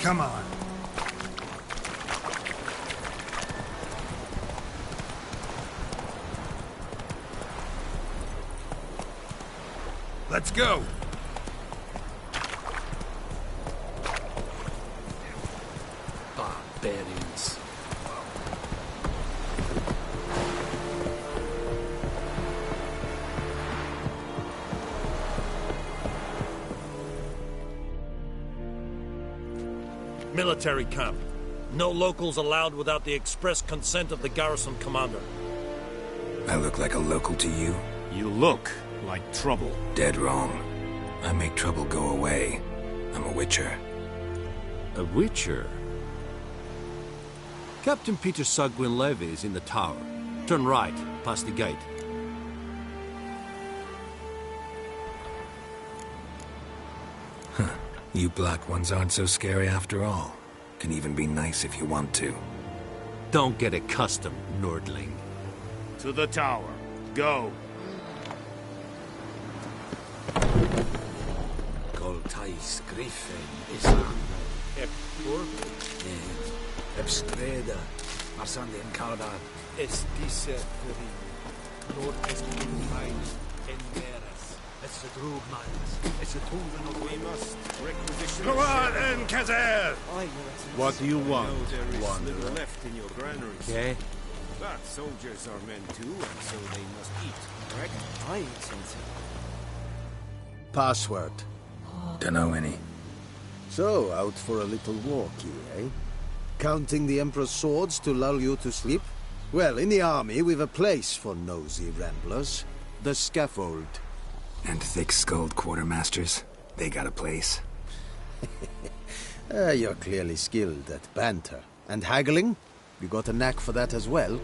S1: Come on. Let's go.
S16: Barbarians.
S17: Military camp. No locals allowed without the express consent of the garrison commander.
S1: I look like a local to you?
S18: You look like trouble.
S1: Dead wrong. I make trouble go away. I'm a witcher.
S18: A witcher? Captain Peter Sagwin Levy is in the tower. Turn right, past the gate.
S1: Huh. You black ones aren't so scary after all. Can even be nice if you want to.
S18: Don't get accustomed, Nordling.
S19: To the tower. Go.
S16: Goltais Griffin Islam.
S19: Epur?
S16: Ebskreda. Marsande in Kaldar.
S19: Estise Puri. Nord Esquimine. Enveras. It's the Drugmans. It's the Tungan of we must requisition.
S18: Go on, Enkazer!
S19: What
S18: do you want,
S19: there is
S18: wanderer?
S19: little left in your granaries.
S18: Okay.
S19: But soldiers are men too, and so they must eat, correct?
S11: I eat something.
S20: Password.
S1: Dunno any.
S20: So, out for a little walkie, eh? Counting the Emperor's swords to lull you to sleep? Well, in the army, we've a place for nosy ramblers. The scaffold.
S1: And thick-skulled quartermasters. They got a place.
S20: You're clearly skilled at banter. And haggling? You got a knack for that as well?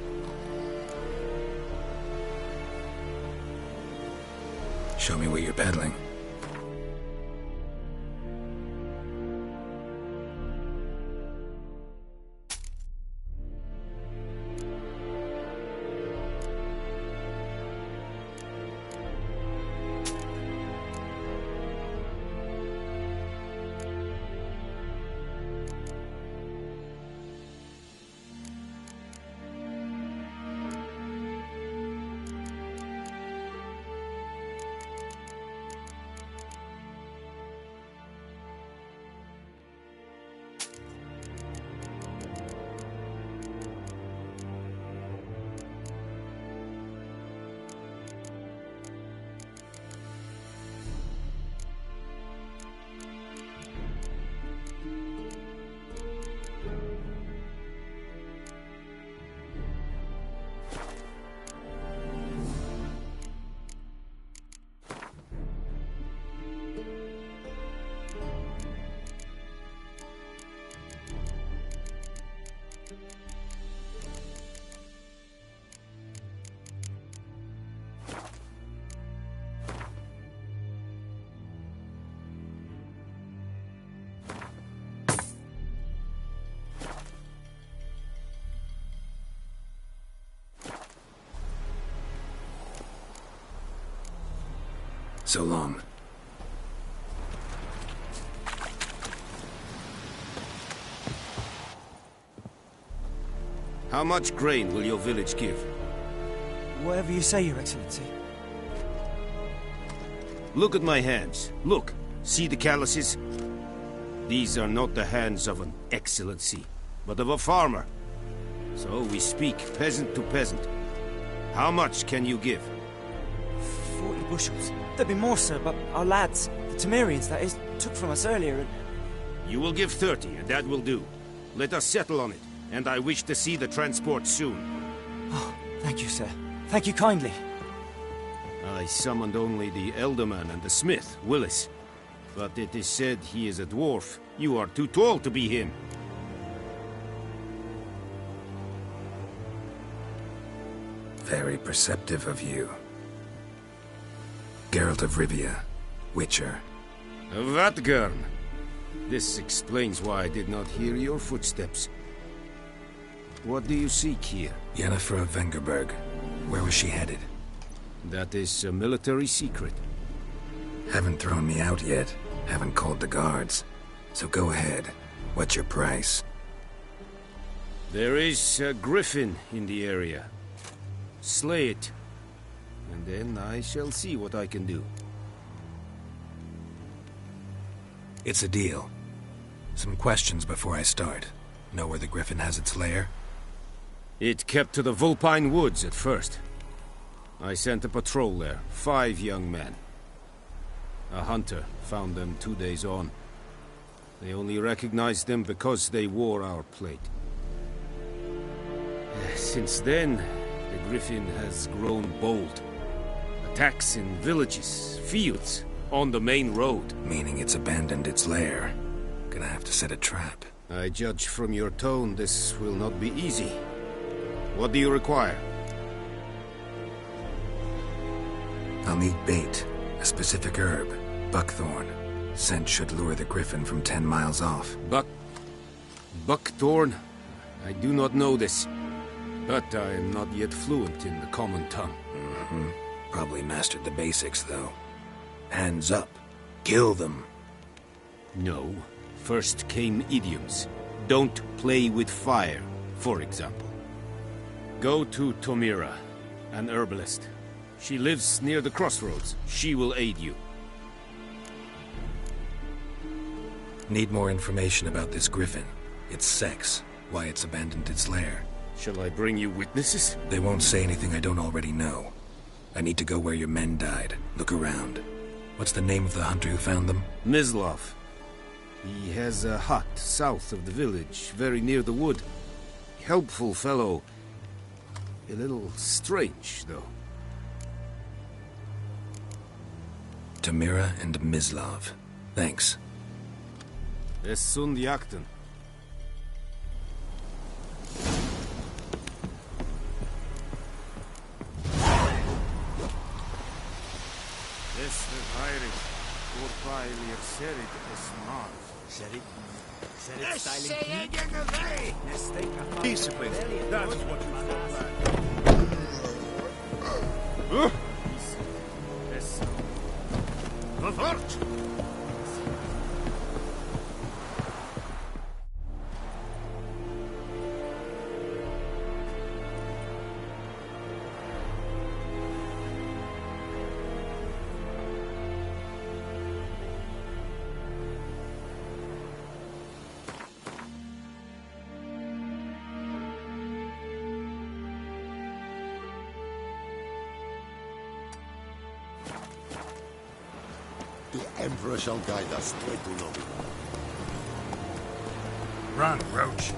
S1: Show me what you're peddling. So long.
S19: How much grain will your village give?
S11: Whatever you say, Your Excellency.
S19: Look at my hands. Look. See the calluses? These are not the hands of an excellency, but of a farmer. So we speak peasant to peasant. How much can you give?
S11: 40 bushels. There'd be more, sir, but our lads, the Temerians, that is, took from us earlier and...
S19: You will give 30, and that will do. Let us settle on it, and I wish to see the transport soon.
S11: Oh, thank you, sir. Thank you kindly.
S19: I summoned only the Elderman and the smith, Willis. But it is said he is a dwarf. You are too tall to be him.
S1: Very perceptive of you. Geralt of Rivia, Witcher.
S19: Vatgern. This explains why I did not hear your footsteps. What do you seek here?
S1: Yennefer of Vengerberg. Where was she headed?
S19: That is a military secret.
S1: Haven't thrown me out yet. Haven't called the guards. So go ahead. What's your price?
S19: There is a griffin in the area. Slay it, and then I shall see what I can do.
S1: It's a deal. Some questions before I start. Know where the griffin has its lair?
S19: It kept to the Vulpine Woods at first. I sent a patrol there, 5 young men. A hunter found them 2 days on. They only recognized them because they wore our plate. Since then, the griffin has grown bold. Attacks in villages, fields, on the main road.
S1: Meaning it's abandoned its lair. Gonna have to set a trap.
S19: I judge from your tone this will not be easy. What do you require?
S1: I'll need bait. A specific herb. Buckthorn. Scent should lure the griffin from 10 miles off.
S19: Buckthorn? I do not know this. But I am not yet fluent in the common tongue.
S1: Mm-hmm. Probably mastered the basics, though. Hands up. Kill them.
S19: No. First came idioms. Don't play with fire, for example. Go to Tomira, an herbalist. She lives near the crossroads. She will aid you.
S1: Need more information about this griffin. Its sex. Why it's abandoned its lair.
S19: Shall I bring you witnesses?
S1: They won't say anything I don't already know. I need to go where your men died. Look around. What's the name of the hunter who found them?
S19: Mislav. He has a hut south of the village, very near the wood. Helpful fellow. A little strange, though.
S1: Tamira and Mislav. Thanks.
S19: Es sunt jakten.
S9: Discipline. That's what you
S19: Befort!
S6: The Emperor shall guide us straight to Novi.
S1: Run, Roach.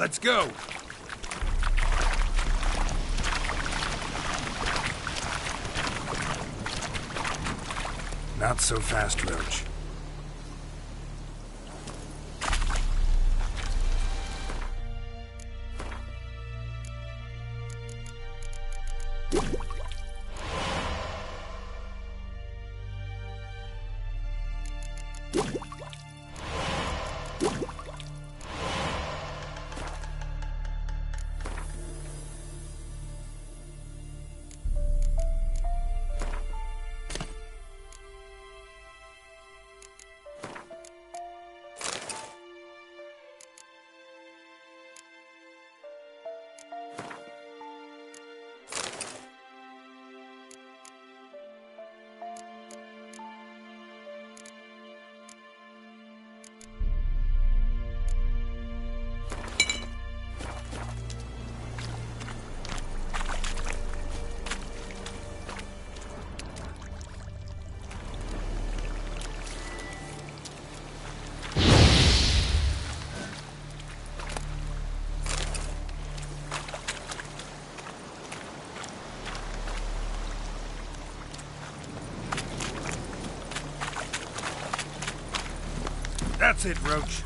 S16: let's go.
S1: Not so fast, Roach.
S16: That's it, Roach.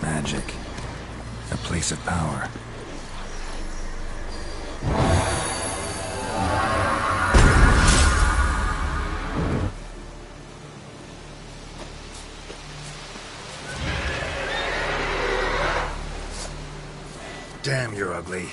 S1: Magic. A place of power. Damn, you're ugly.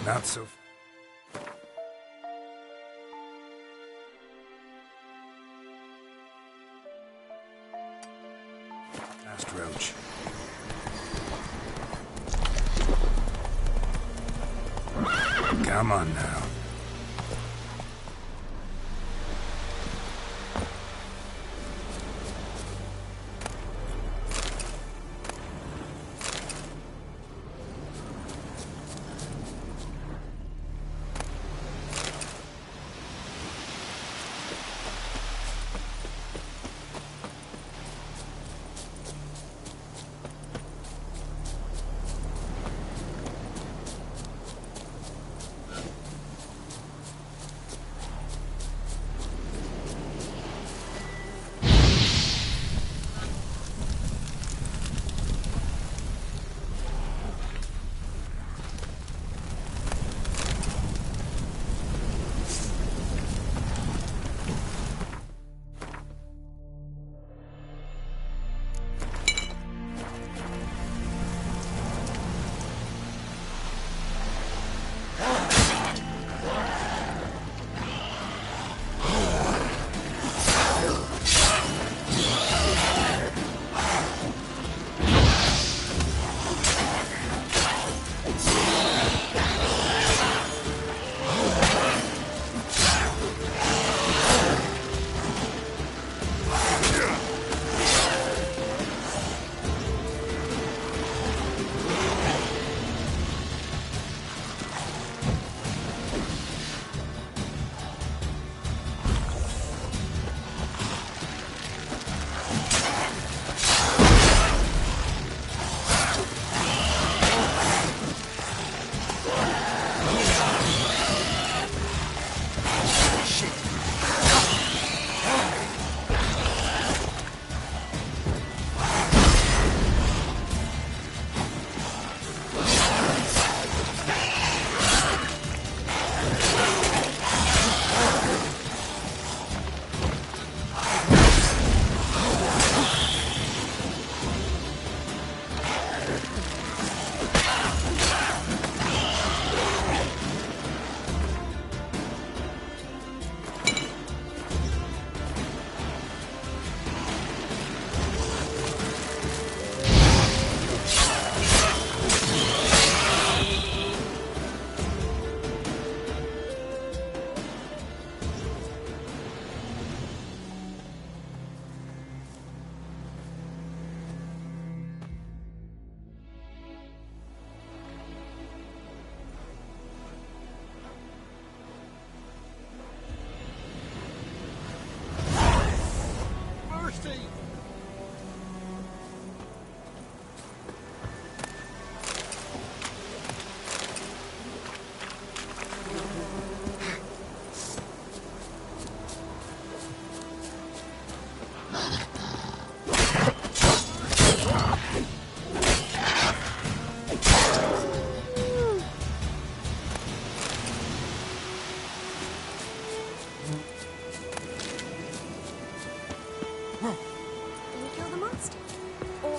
S1: Not so. Fast, Roach. Come on now.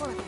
S14: all of you.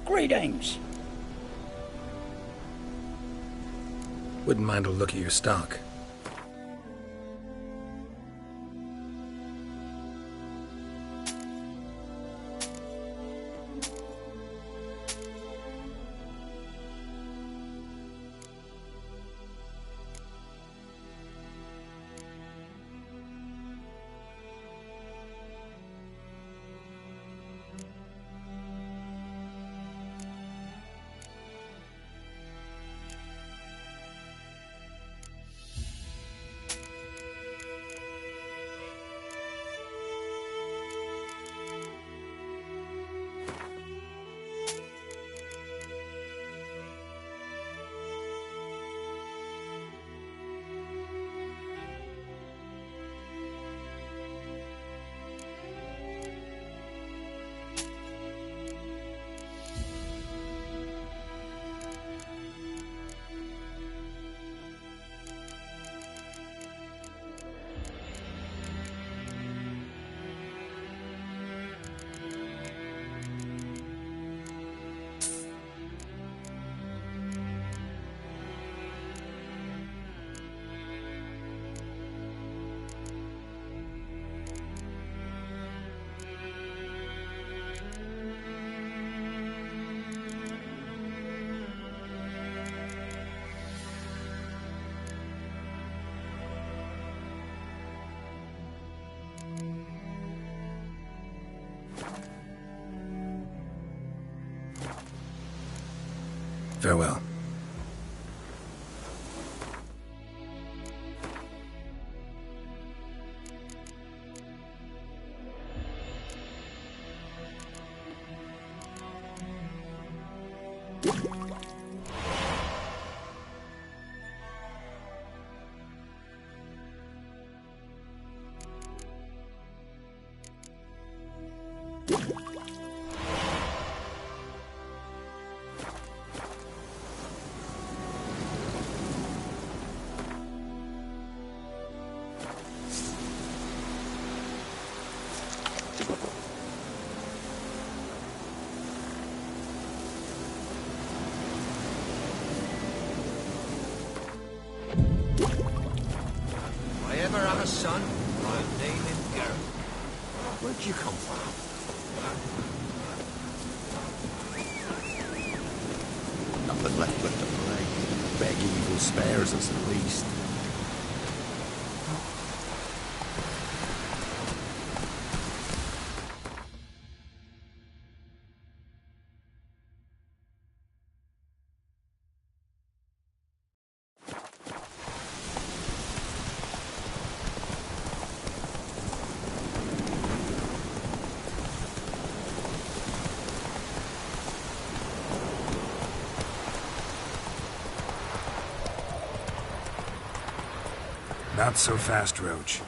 S21: Greetings.
S1: Wouldn't mind a look at your stock. Farewell.
S19: If I ever have a son, I'll name him Garrett. Where'd you come from? Nothing left but the plague. Beg evil spares us at least.
S1: Not so fast, Roach.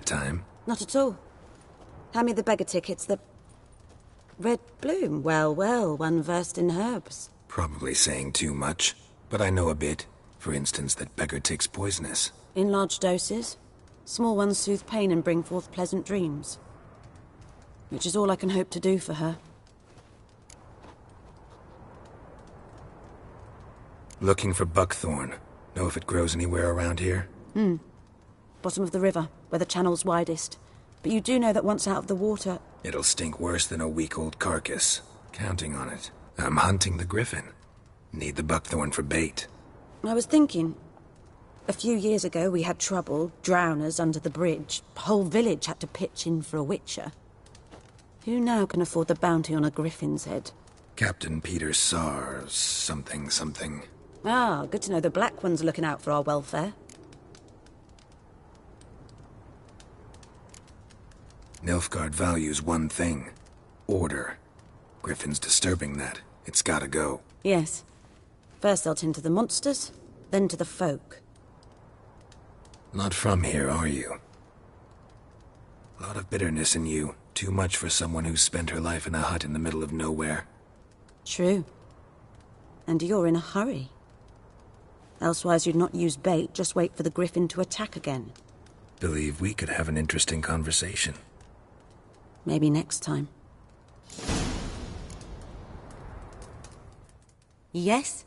S1: that time.
S14: Not at all. Hand me the beggar tickets, the... Red bloom. Well, well, one versed in herbs.
S1: Probably saying too much, but I know a bit. For instance, that beggar tick's poisonous.
S14: In large doses. Small ones soothe pain and bring forth pleasant dreams. Which is all I can hope to do for her.
S1: Looking for buckthorn. Know if it grows anywhere around here?
S14: Bottom of the river, where the channel's widest. But you do know that once out of the water...
S1: It'll stink worse than a week-old carcass. Counting on it. I'm hunting the griffin. Need the buckthorn for bait.
S14: I was thinking... A few years ago we had trouble, drowners under the bridge. Whole village had to pitch in for a witcher. Who now can afford the bounty on a griffin's head?
S1: Captain Peter Sars, something.
S14: Ah, good to know the Black One's looking out for our welfare.
S1: Nilfgaard values one thing. Order. Griffin's disturbing that. It's gotta go.
S14: Yes. First they'll tend to the monsters, then to the folk.
S1: Not from here, are you? A lot of bitterness in you. Too much for someone who's spent her life in a hut in the middle of nowhere.
S14: True. And you're in a hurry. Elsewise you'd not use bait, just wait for the griffin to attack again.
S1: Believe we could have an interesting conversation.
S14: Maybe next time. Yes?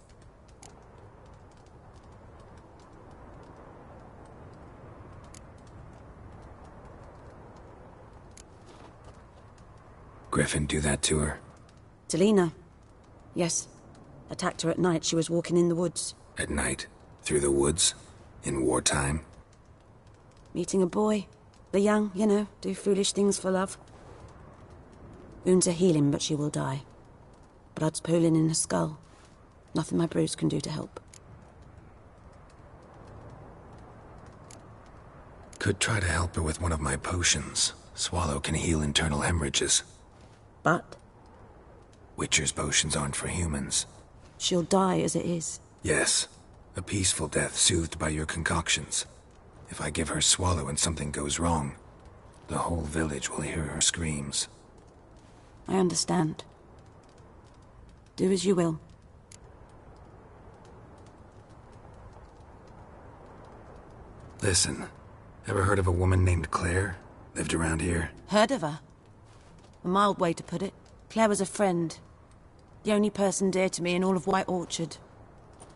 S1: Griffin do that to her?
S14: Delina. Yes. Attacked her at night. She was walking in the woods.
S1: At night? Through the woods? In wartime?
S14: Meeting a boy. The young, you know, do foolish things for love. Wounds are healing, but she will die. Blood's pooling in her skull. Nothing my bruise can do to help.
S1: Could try to help her with one of my potions. Swallow can heal internal hemorrhages.
S14: But?
S1: Witcher's potions aren't for humans.
S14: She'll die as it is.
S1: Yes. A peaceful death soothed by your concoctions. If I give her Swallow and something goes wrong, the whole village will hear her screams.
S14: I understand. Do as you will.
S1: Listen, ever heard of a woman named Claire? Lived around here?
S14: Heard of her? A mild way to put it. Claire was a friend. The only person dear to me in all of White Orchard.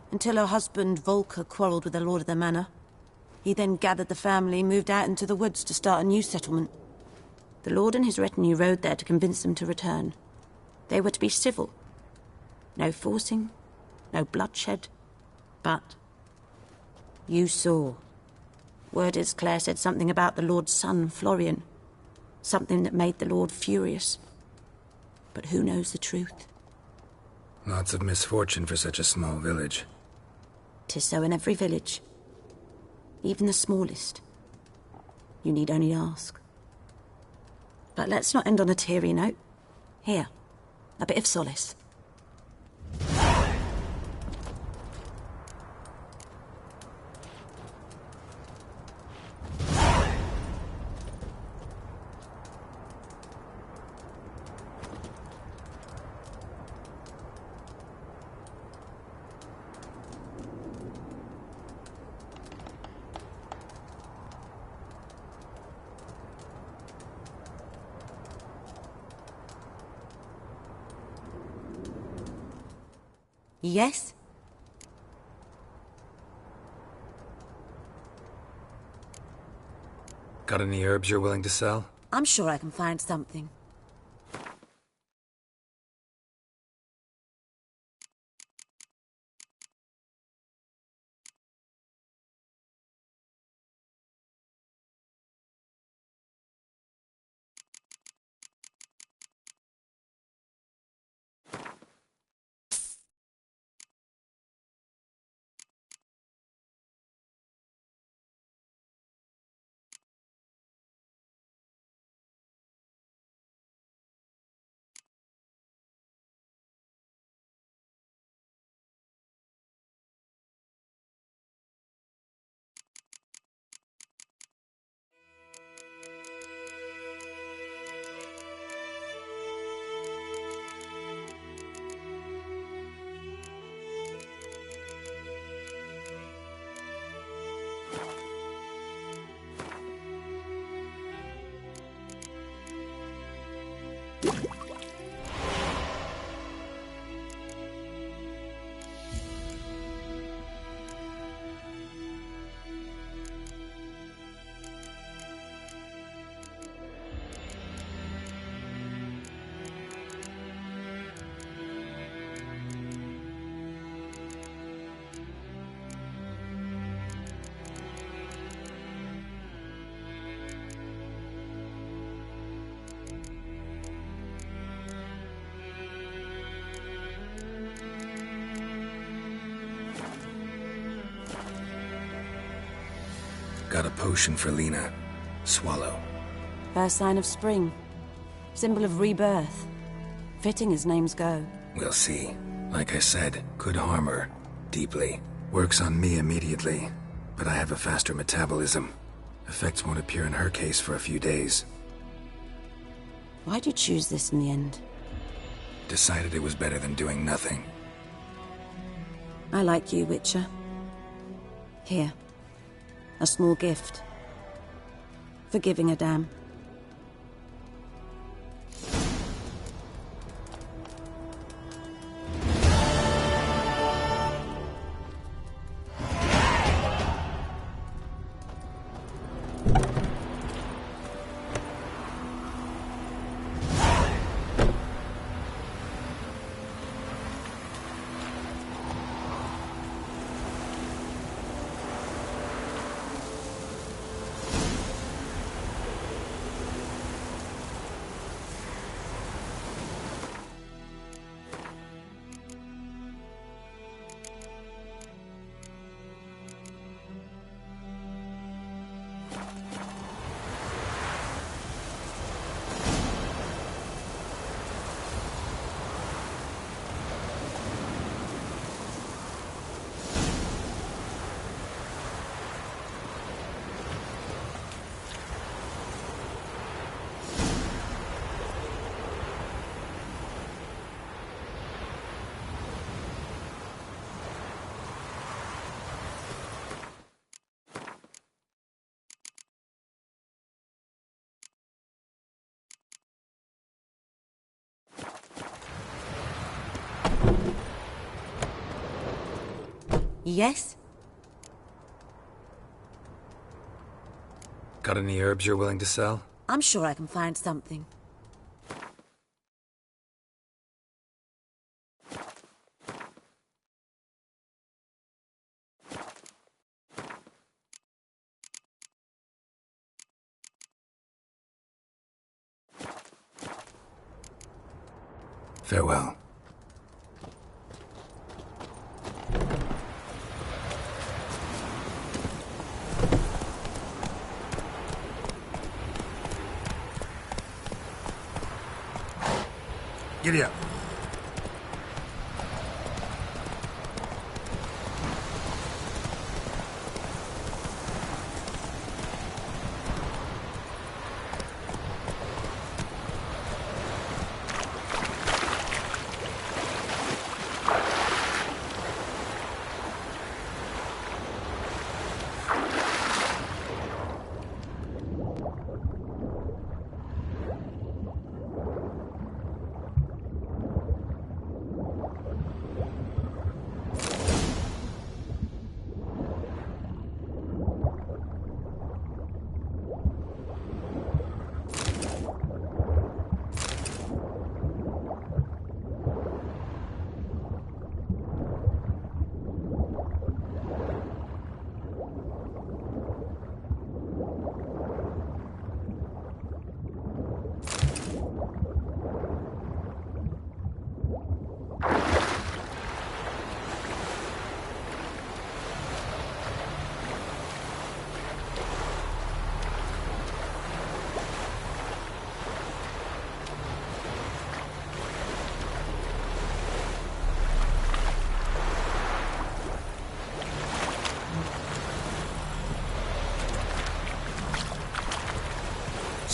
S14: Until her husband, Volker, quarrelled with the lord of the manor. He then gathered the family, moved out into the woods to start a new settlement. The lord and his retinue rode there to convince them to return. They were to be civil. No forcing, no bloodshed. But you saw. Word is Claire said something about the lord's son, Florian. Something that made the lord furious. But who knows the truth?
S1: Lots of misfortune for such a small village.
S14: 'Tis so in every village. Even the smallest. You need only ask. But let's not end on a teary note. Here, a bit of solace. Yes?
S1: Got any herbs you're willing to sell?
S14: I'm sure I can find something.
S1: got a potion for Lena. Swallow.
S14: First sign of spring. Symbol of rebirth. Fitting as names go.
S1: We'll see. Like I said, could harm her. Deeply. Works on me immediately. But I have a faster metabolism. Effects won't appear in her case for a few days.
S14: Why'd you choose this in the end?
S1: Decided it was better than doing nothing.
S14: I like you, Witcher. Here. A small gift. For giving a damn. Yes?
S1: Got any herbs you're willing to sell?
S14: I'm sure I can find something.
S1: Farewell. Giddy up.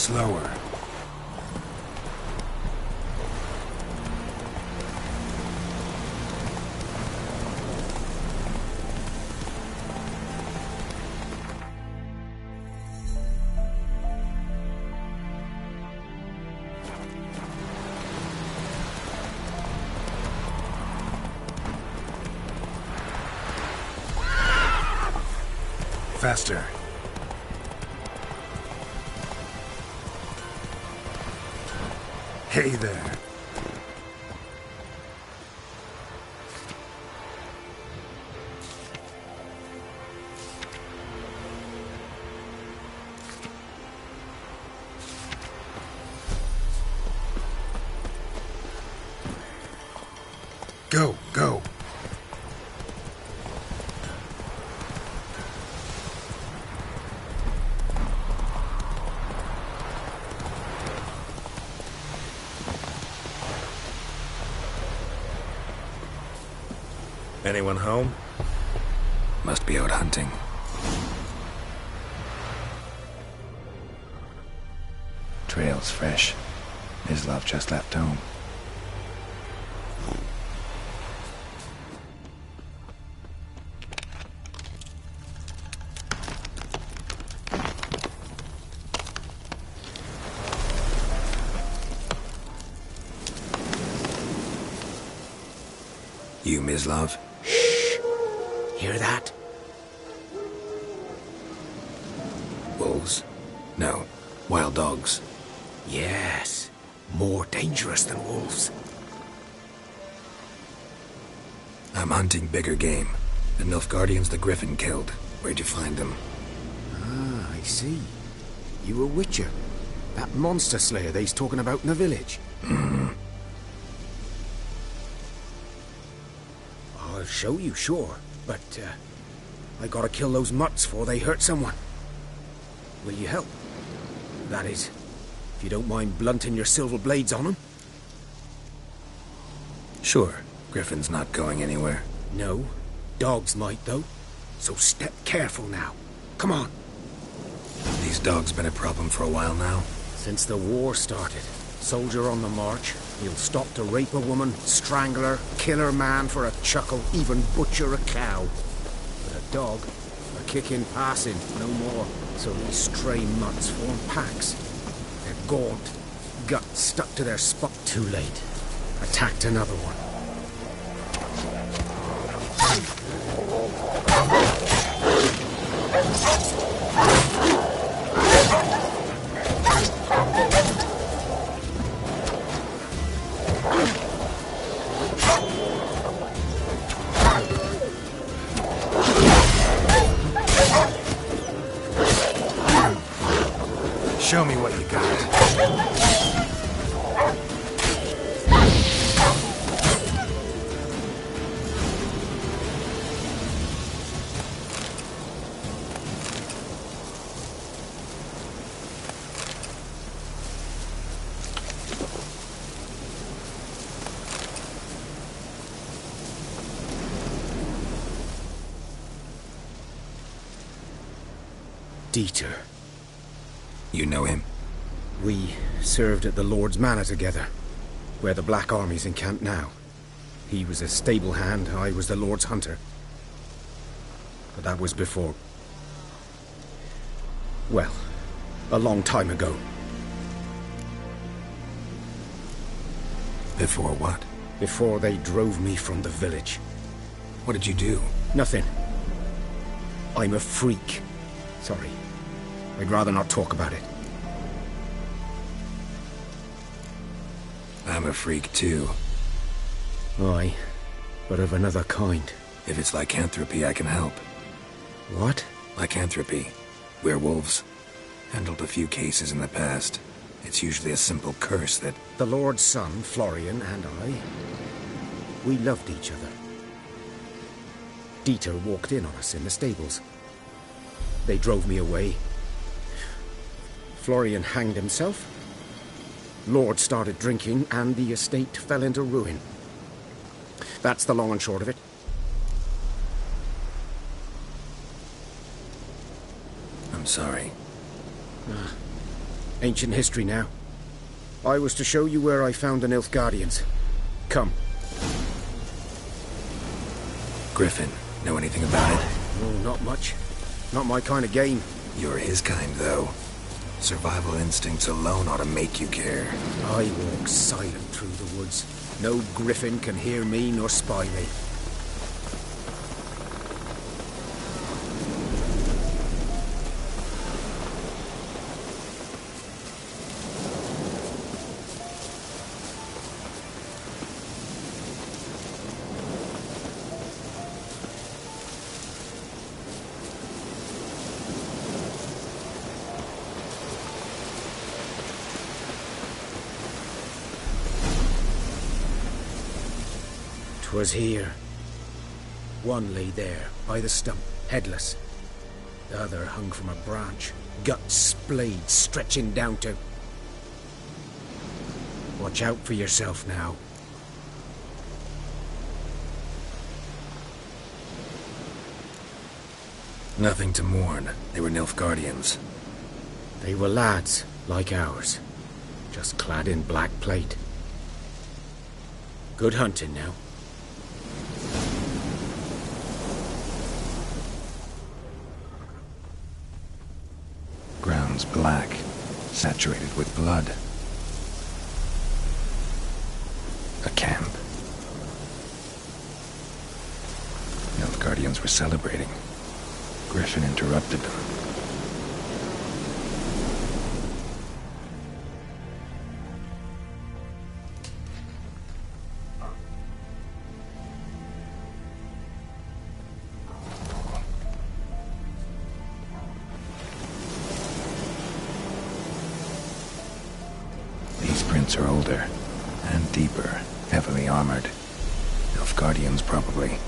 S1: Slower. Faster. Hey there. Go, go.
S16: Anyone home?
S1: Must be out hunting. Trail's fresh. Mislav just left home. You, Mislav?
S19: Shh! Hear that?
S1: Wolves? No. Wild dogs.
S19: Yes. More dangerous than wolves.
S1: I'm hunting bigger game. The Nilfgaardians the Griffin killed. Where'd you find them?
S19: Ah, I see. You a witcher. That monster slayer they's talking about in the village. I'll show you, sure. But, I gotta kill those mutts before they hurt someone. Will you help? That is, if you don't mind blunting your silver blades on them.
S1: Sure. Griffin's not going anywhere.
S19: No. Dogs might, though. So step careful now. Come on.
S1: These dogs been a problem for a while now?
S19: Since the war started. Soldier on the march. He'll stop to rape a woman, strangle her, kill her man for a chuckle, even butcher a cow. But a dog, a kick in passing, no more. So these stray mutts form packs. They're gaunt, guts stuck to their spot. Too late. Attacked another one.
S1: Show me what you got.
S19: Dieter.
S1: You know him?
S19: We served at the Lord's Manor together, where the Black Army's encamped now. He was a stable hand, I was the Lord's hunter. But that was before... well, a long time ago.
S1: Before what?
S19: Before they drove me from the village.
S1: What did you do?
S19: Nothing. I'm a freak. Sorry. I'd rather not talk about it.
S1: I'm a freak too.
S19: Aye, but of another kind.
S1: If it's lycanthropy, I can help.
S19: What?
S1: Lycanthropy. Werewolves. Handled a few cases in the past. It's usually a simple curse that...
S19: The Lord's son, Florian, and I... we loved each other. Dieter walked in on us in the stables. They drove me away. Florian hanged himself. Lord started drinking, and the estate fell into ruin. That's the long and short of it.
S1: I'm sorry.
S19: Ancient history now. I was to show you where I found the Nilfgaardians. Come.
S1: Griffin, know anything about it?
S19: Oh, not much. Not my kind of game.
S1: You're his kind, though. Survival instincts alone ought to make you care.
S19: I walk silent through the woods. No griffin can hear me nor spy me. 'Twas here. One lay there, by the stump, headless. The other hung from a branch, guts splayed, stretching down to... Watch out for yourself now.
S1: Nothing to mourn. They were Nilfgaardians.
S21: They were lads, like ours. Just clad in black plate. Good hunting now.
S1: Ground's black, saturated with blood. A camp. Nilfgaardians were celebrating. Griffin interrupted them. These prints are older and deeper, heavily armored. Nilfgaardians, probably.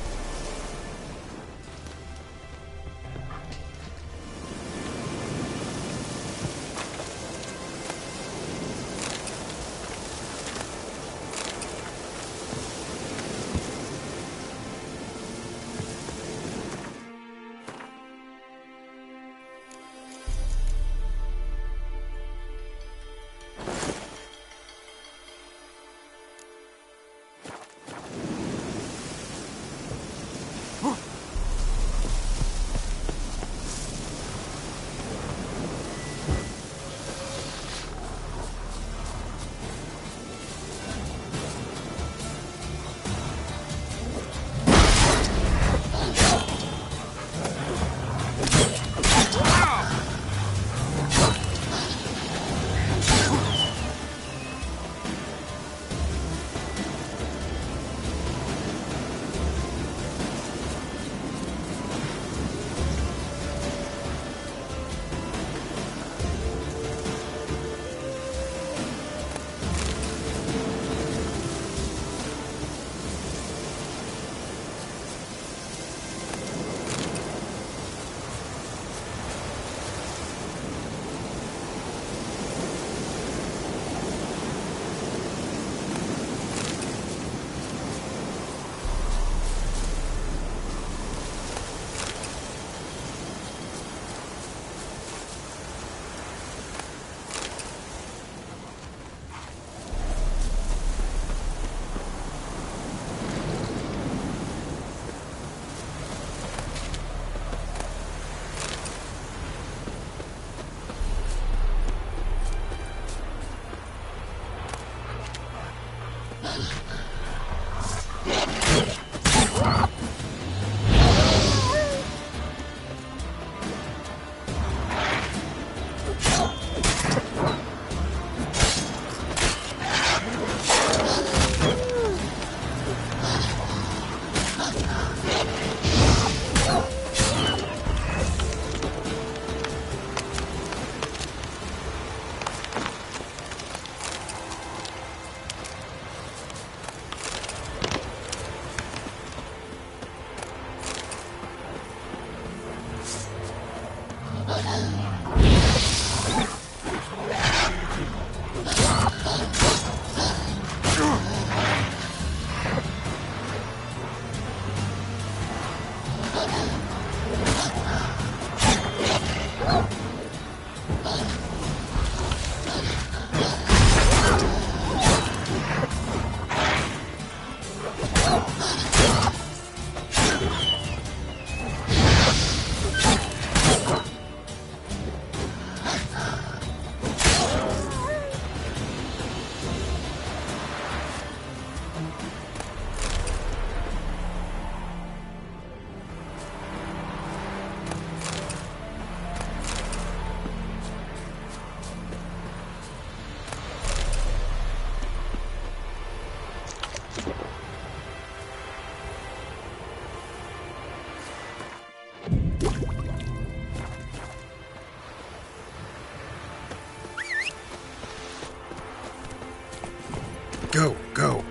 S1: Go, go.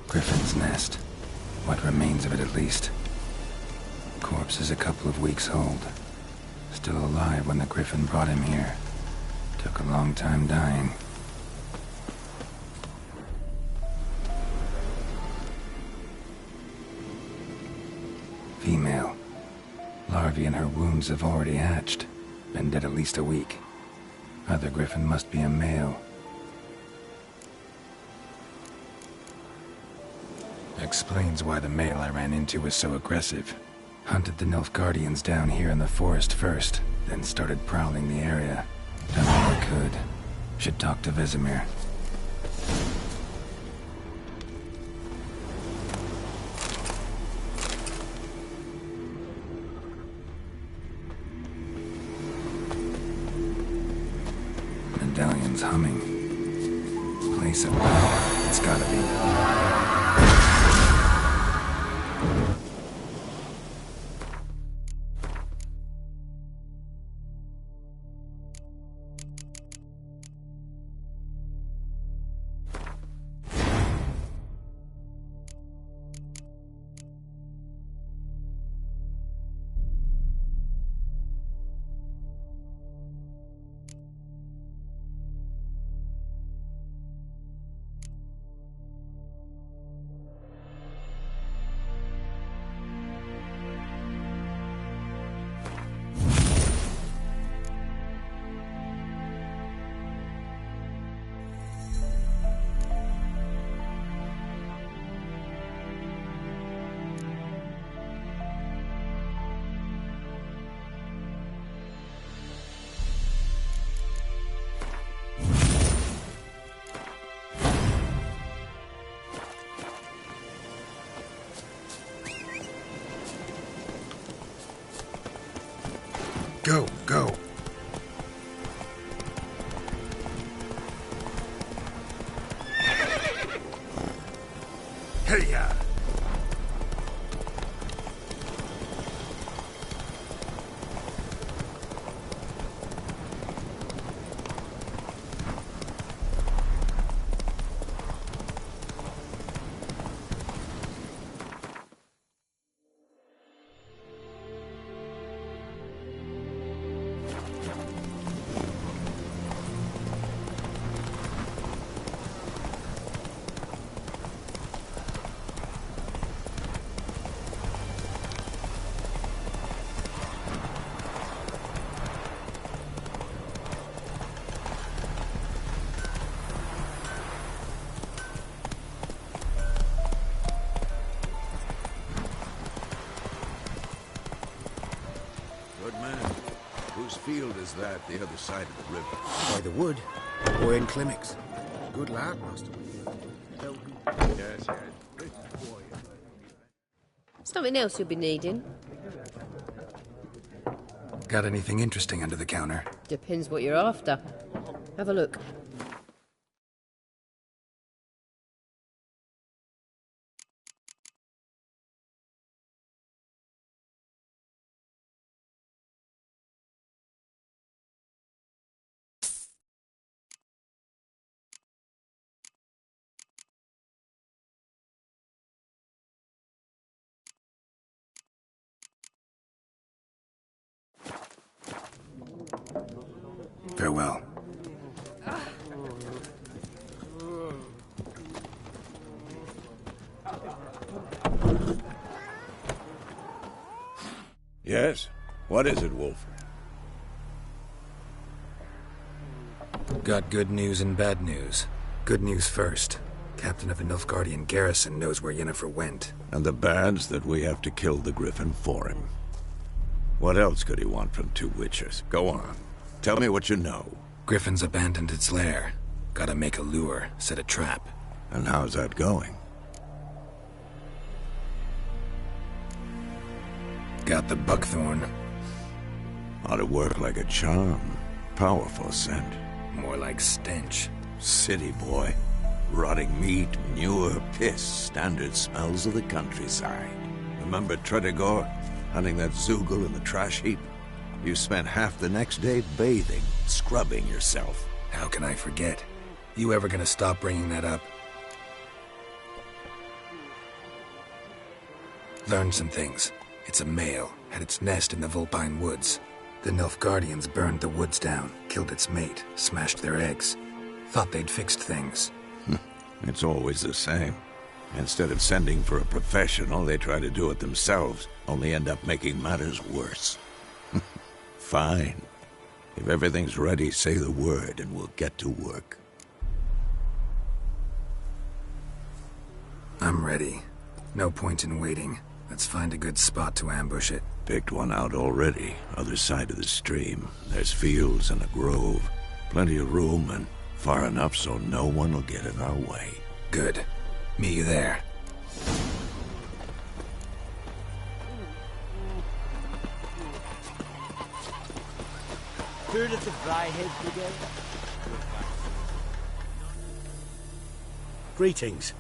S1: Griffin's nest. What remains of it, at least. Corpse is a couple of weeks old. Still alive when the Griffin brought him here. Took a long time dying. Female. Larvae in her wounds have already hatched. Been dead at least a week. Other Griffin must be a male. Explains why the male I ran into was so aggressive. Hunted the Nilfgaardians down here in the forest first, then started prowling the area. Done all I could. Should talk to Vesemir. Medallion's humming. Place of power. It's gotta be. Go, go. Hey-ya!
S3: Field is that the other side of the river?
S21: By the wood, or in clinics. Good lad, Master.
S3: Yes, yes.
S10: Something else you'll be needing?
S1: Got anything interesting under the counter?
S10: Depends what you're after. Have a look.
S1: Farewell.
S3: Yes? What is it, Wolf?
S1: Got good news and bad news. Good news first. Captain of the Nilfgaardian garrison knows where Yennefer went.
S3: And the bad's that we have to kill the Griffin for him. What else could he want from two witches? Go on. Tell me what you know.
S1: Griffin's abandoned its lair. Gotta make a lure, set a trap.
S3: And how's that going?
S1: Got the buckthorn.
S3: Ought to work like a charm. Powerful scent.
S1: More like stench.
S3: City boy. Rotting meat, manure, piss. Standard smells of the countryside. Remember Tredegor? Hunting that Zoogle in the trash heap? You spent half the next day bathing, scrubbing yourself.
S1: How can I forget? You ever gonna stop bringing that up? Learned some things. It's a male, had its nest in the Vulpine Woods. The Nilfgaardians burned the woods down, killed its mate, smashed their eggs. Thought they'd fixed things.
S3: It's always the same. Instead of sending for a professional, they try to do it themselves, only end up making matters worse. Fine. If everything's ready, say the word and we'll get to work.
S1: I'm ready. No point in waiting. Let's find a good spot to ambush it.
S3: Picked one out already, other side of the stream. There's fields and a grove. Plenty of room and far enough so no one will get in our way.
S1: Good. Meet you there.
S11: Heard of the Fryhead Brigade?
S7: Greetings.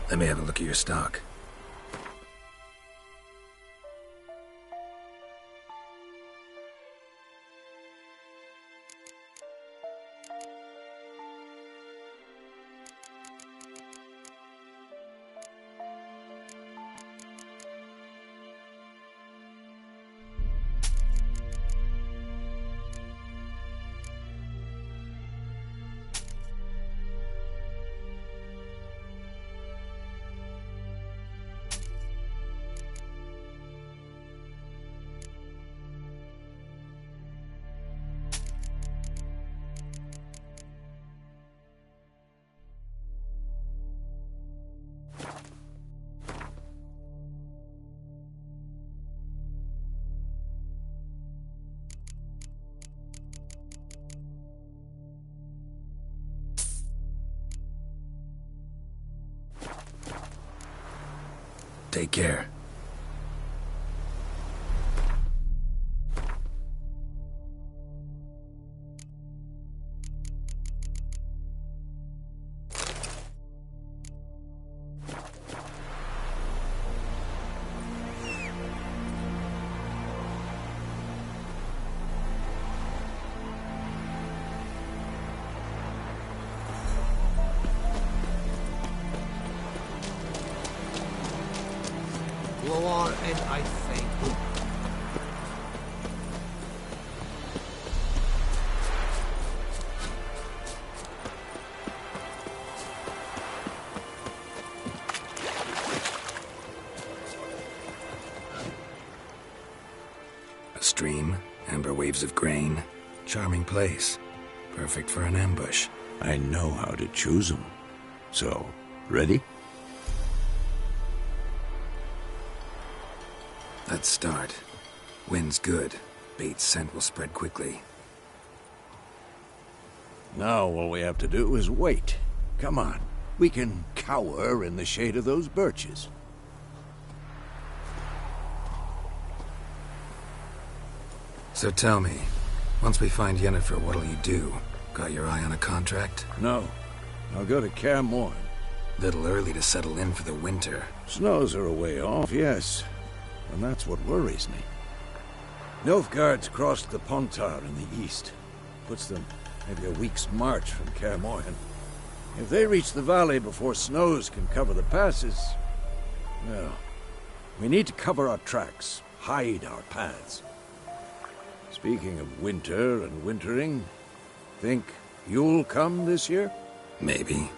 S1: Let me have a look at your stock. Take care.
S8: Lower in, I think.
S1: A stream, amber waves of grain. Charming place. Perfect for an ambush.
S3: I know how to choose them. So, ready?
S1: Let's start. Wind's good. Bait's scent will spread quickly.
S3: Now all we have to do is wait. Come on. We can cower in the shade of those birches.
S1: So tell me, once we find Yennefer, what'll you do? Got your eye on a contract?
S3: No. I'll go to Kaer Morhen.
S1: Little early to settle in for the winter.
S3: Snows are a way off, yes. And that's what worries me. Nilfgaard's crossed the Pontar in the east. Puts them maybe a week's march from Kaer Morhen. If they reach the valley before snows can cover the passes... well, we need to cover our tracks, hide our paths. Speaking of winter and wintering, think you'll come this year?
S1: Maybe.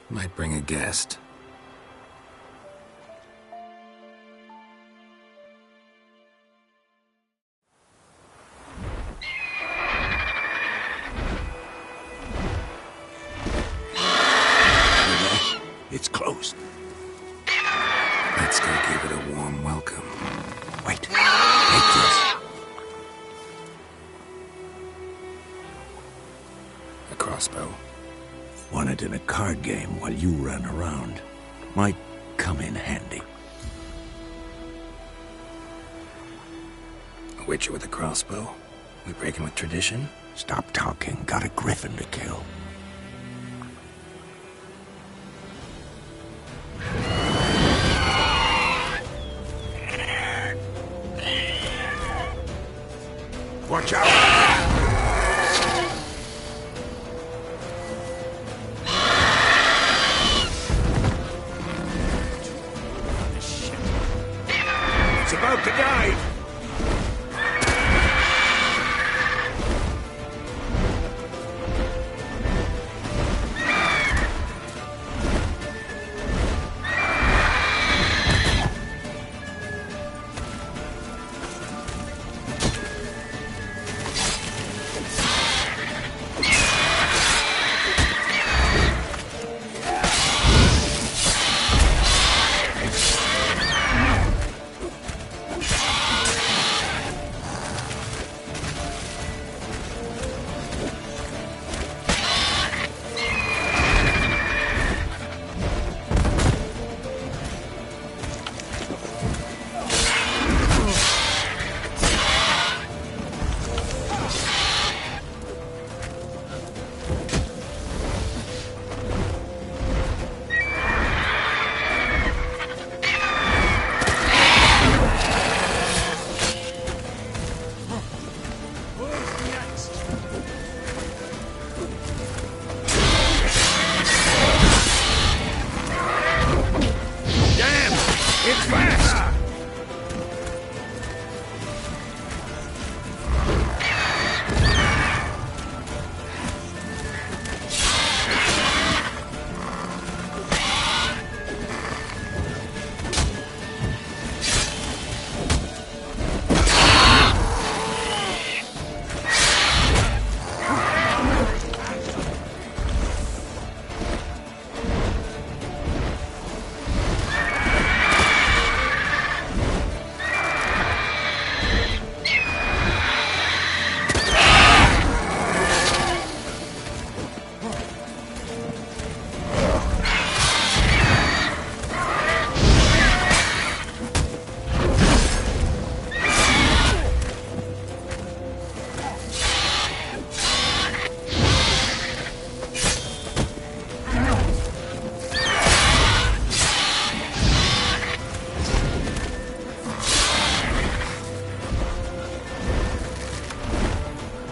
S1: Might bring a guest.
S3: It's closed.
S1: Let's go give it a warm welcome.
S3: Wait. Take this.
S1: A crossbow.
S3: Won it in a card game while you ran around. Might come in handy.
S1: A witcher with a crossbow? We breaking with tradition?
S3: Stop talking. Got a griffin to kill. Watch out!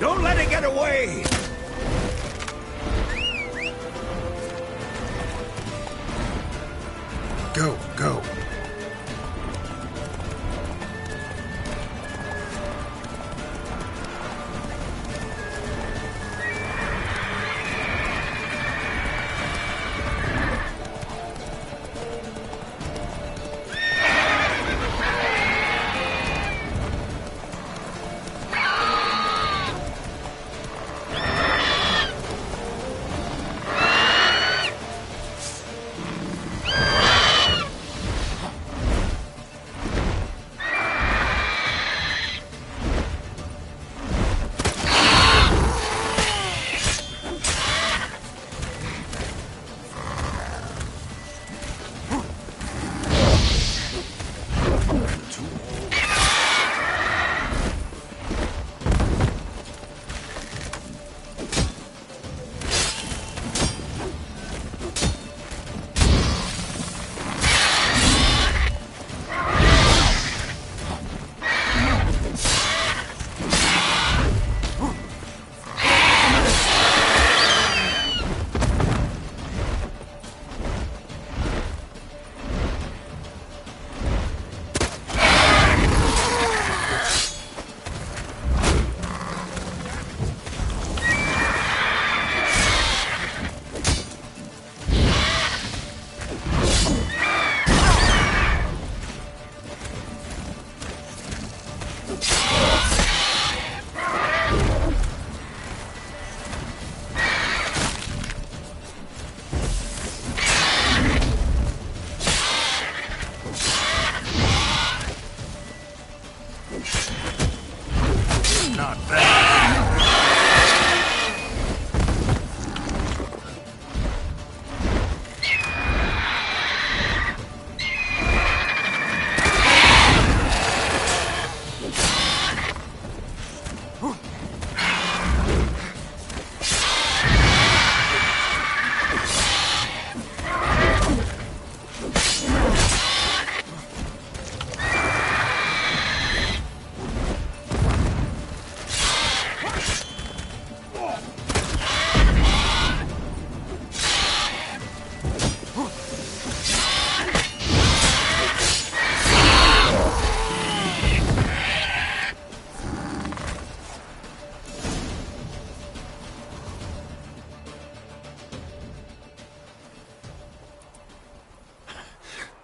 S3: Don't let it get away!
S1: Go, go.
S16: Not bad.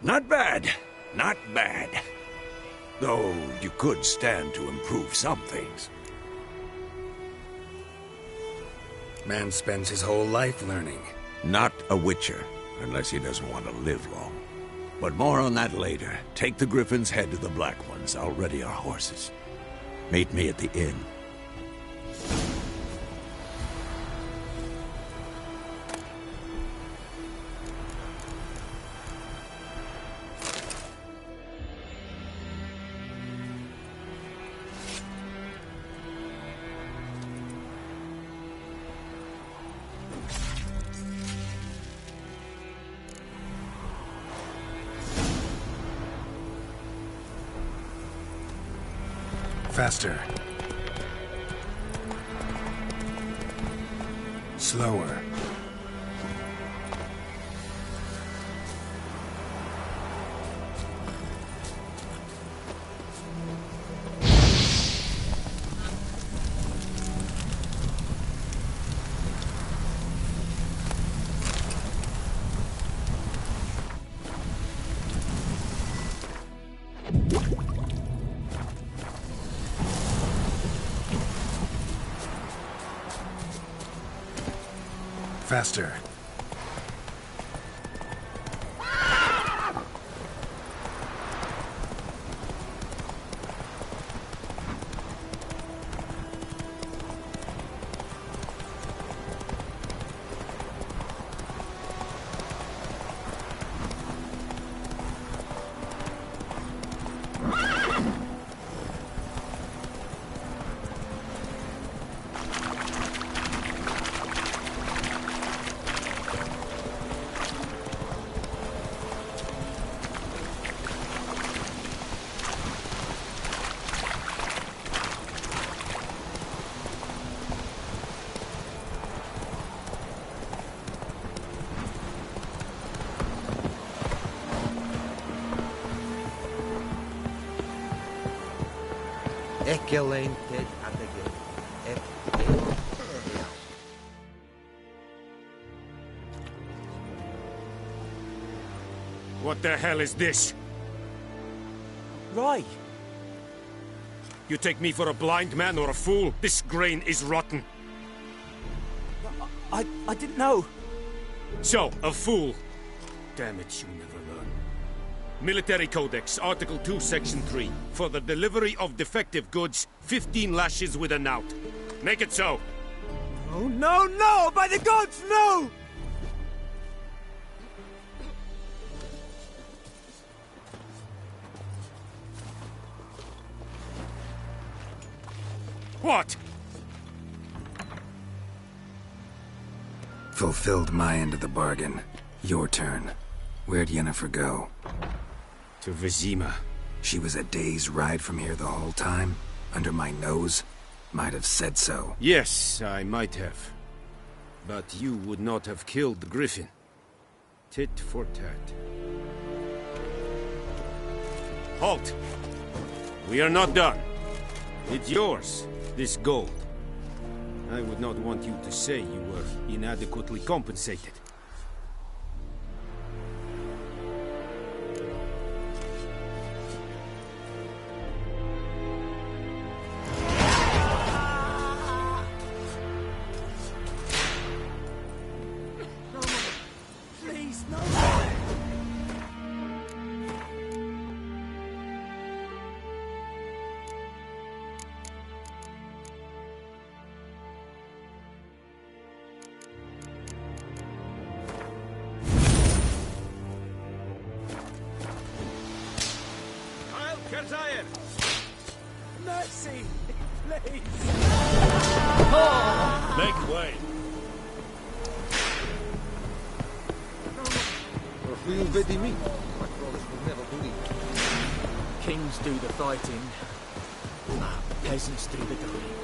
S3: Not bad. Not bad. Though you could stand to improve some things.
S1: Man spends his whole life learning.
S3: Not a witcher, unless he doesn't want to live long. But more on that later. Take the Griffin's head to the Black Ones. I'll ready our horses. Meet me at the inn.
S1: Faster. Slower. Faster.
S19: Ekelain Ted Atagil.
S2: What the hell is this?
S11: Right.
S2: You take me for a blind man or a fool? This grain is rotten.
S11: I didn't know.
S2: So, a fool. Damn it, you never learn. Military Codex, Article 2, Section 3. For the delivery of defective goods, 15 lashes with a knout. Make it so.
S11: Oh, no, no! By the gods, no!
S2: What?
S1: Fulfilled my end of the bargain. Your turn. Where'd Yennefer go?
S19: To Vizima.
S1: She was a day's ride from here the whole time? Under my nose? Might have said so.
S19: Yes, I might have. But you would not have killed the Griffin. Tit for tat. Halt! We are not done. It's yours, this gold. I would not want you to say you were inadequately compensated.
S11: Please, no! Mercy! Please!
S17: Make way!
S21: Kings do the fighting, peasants do the dying.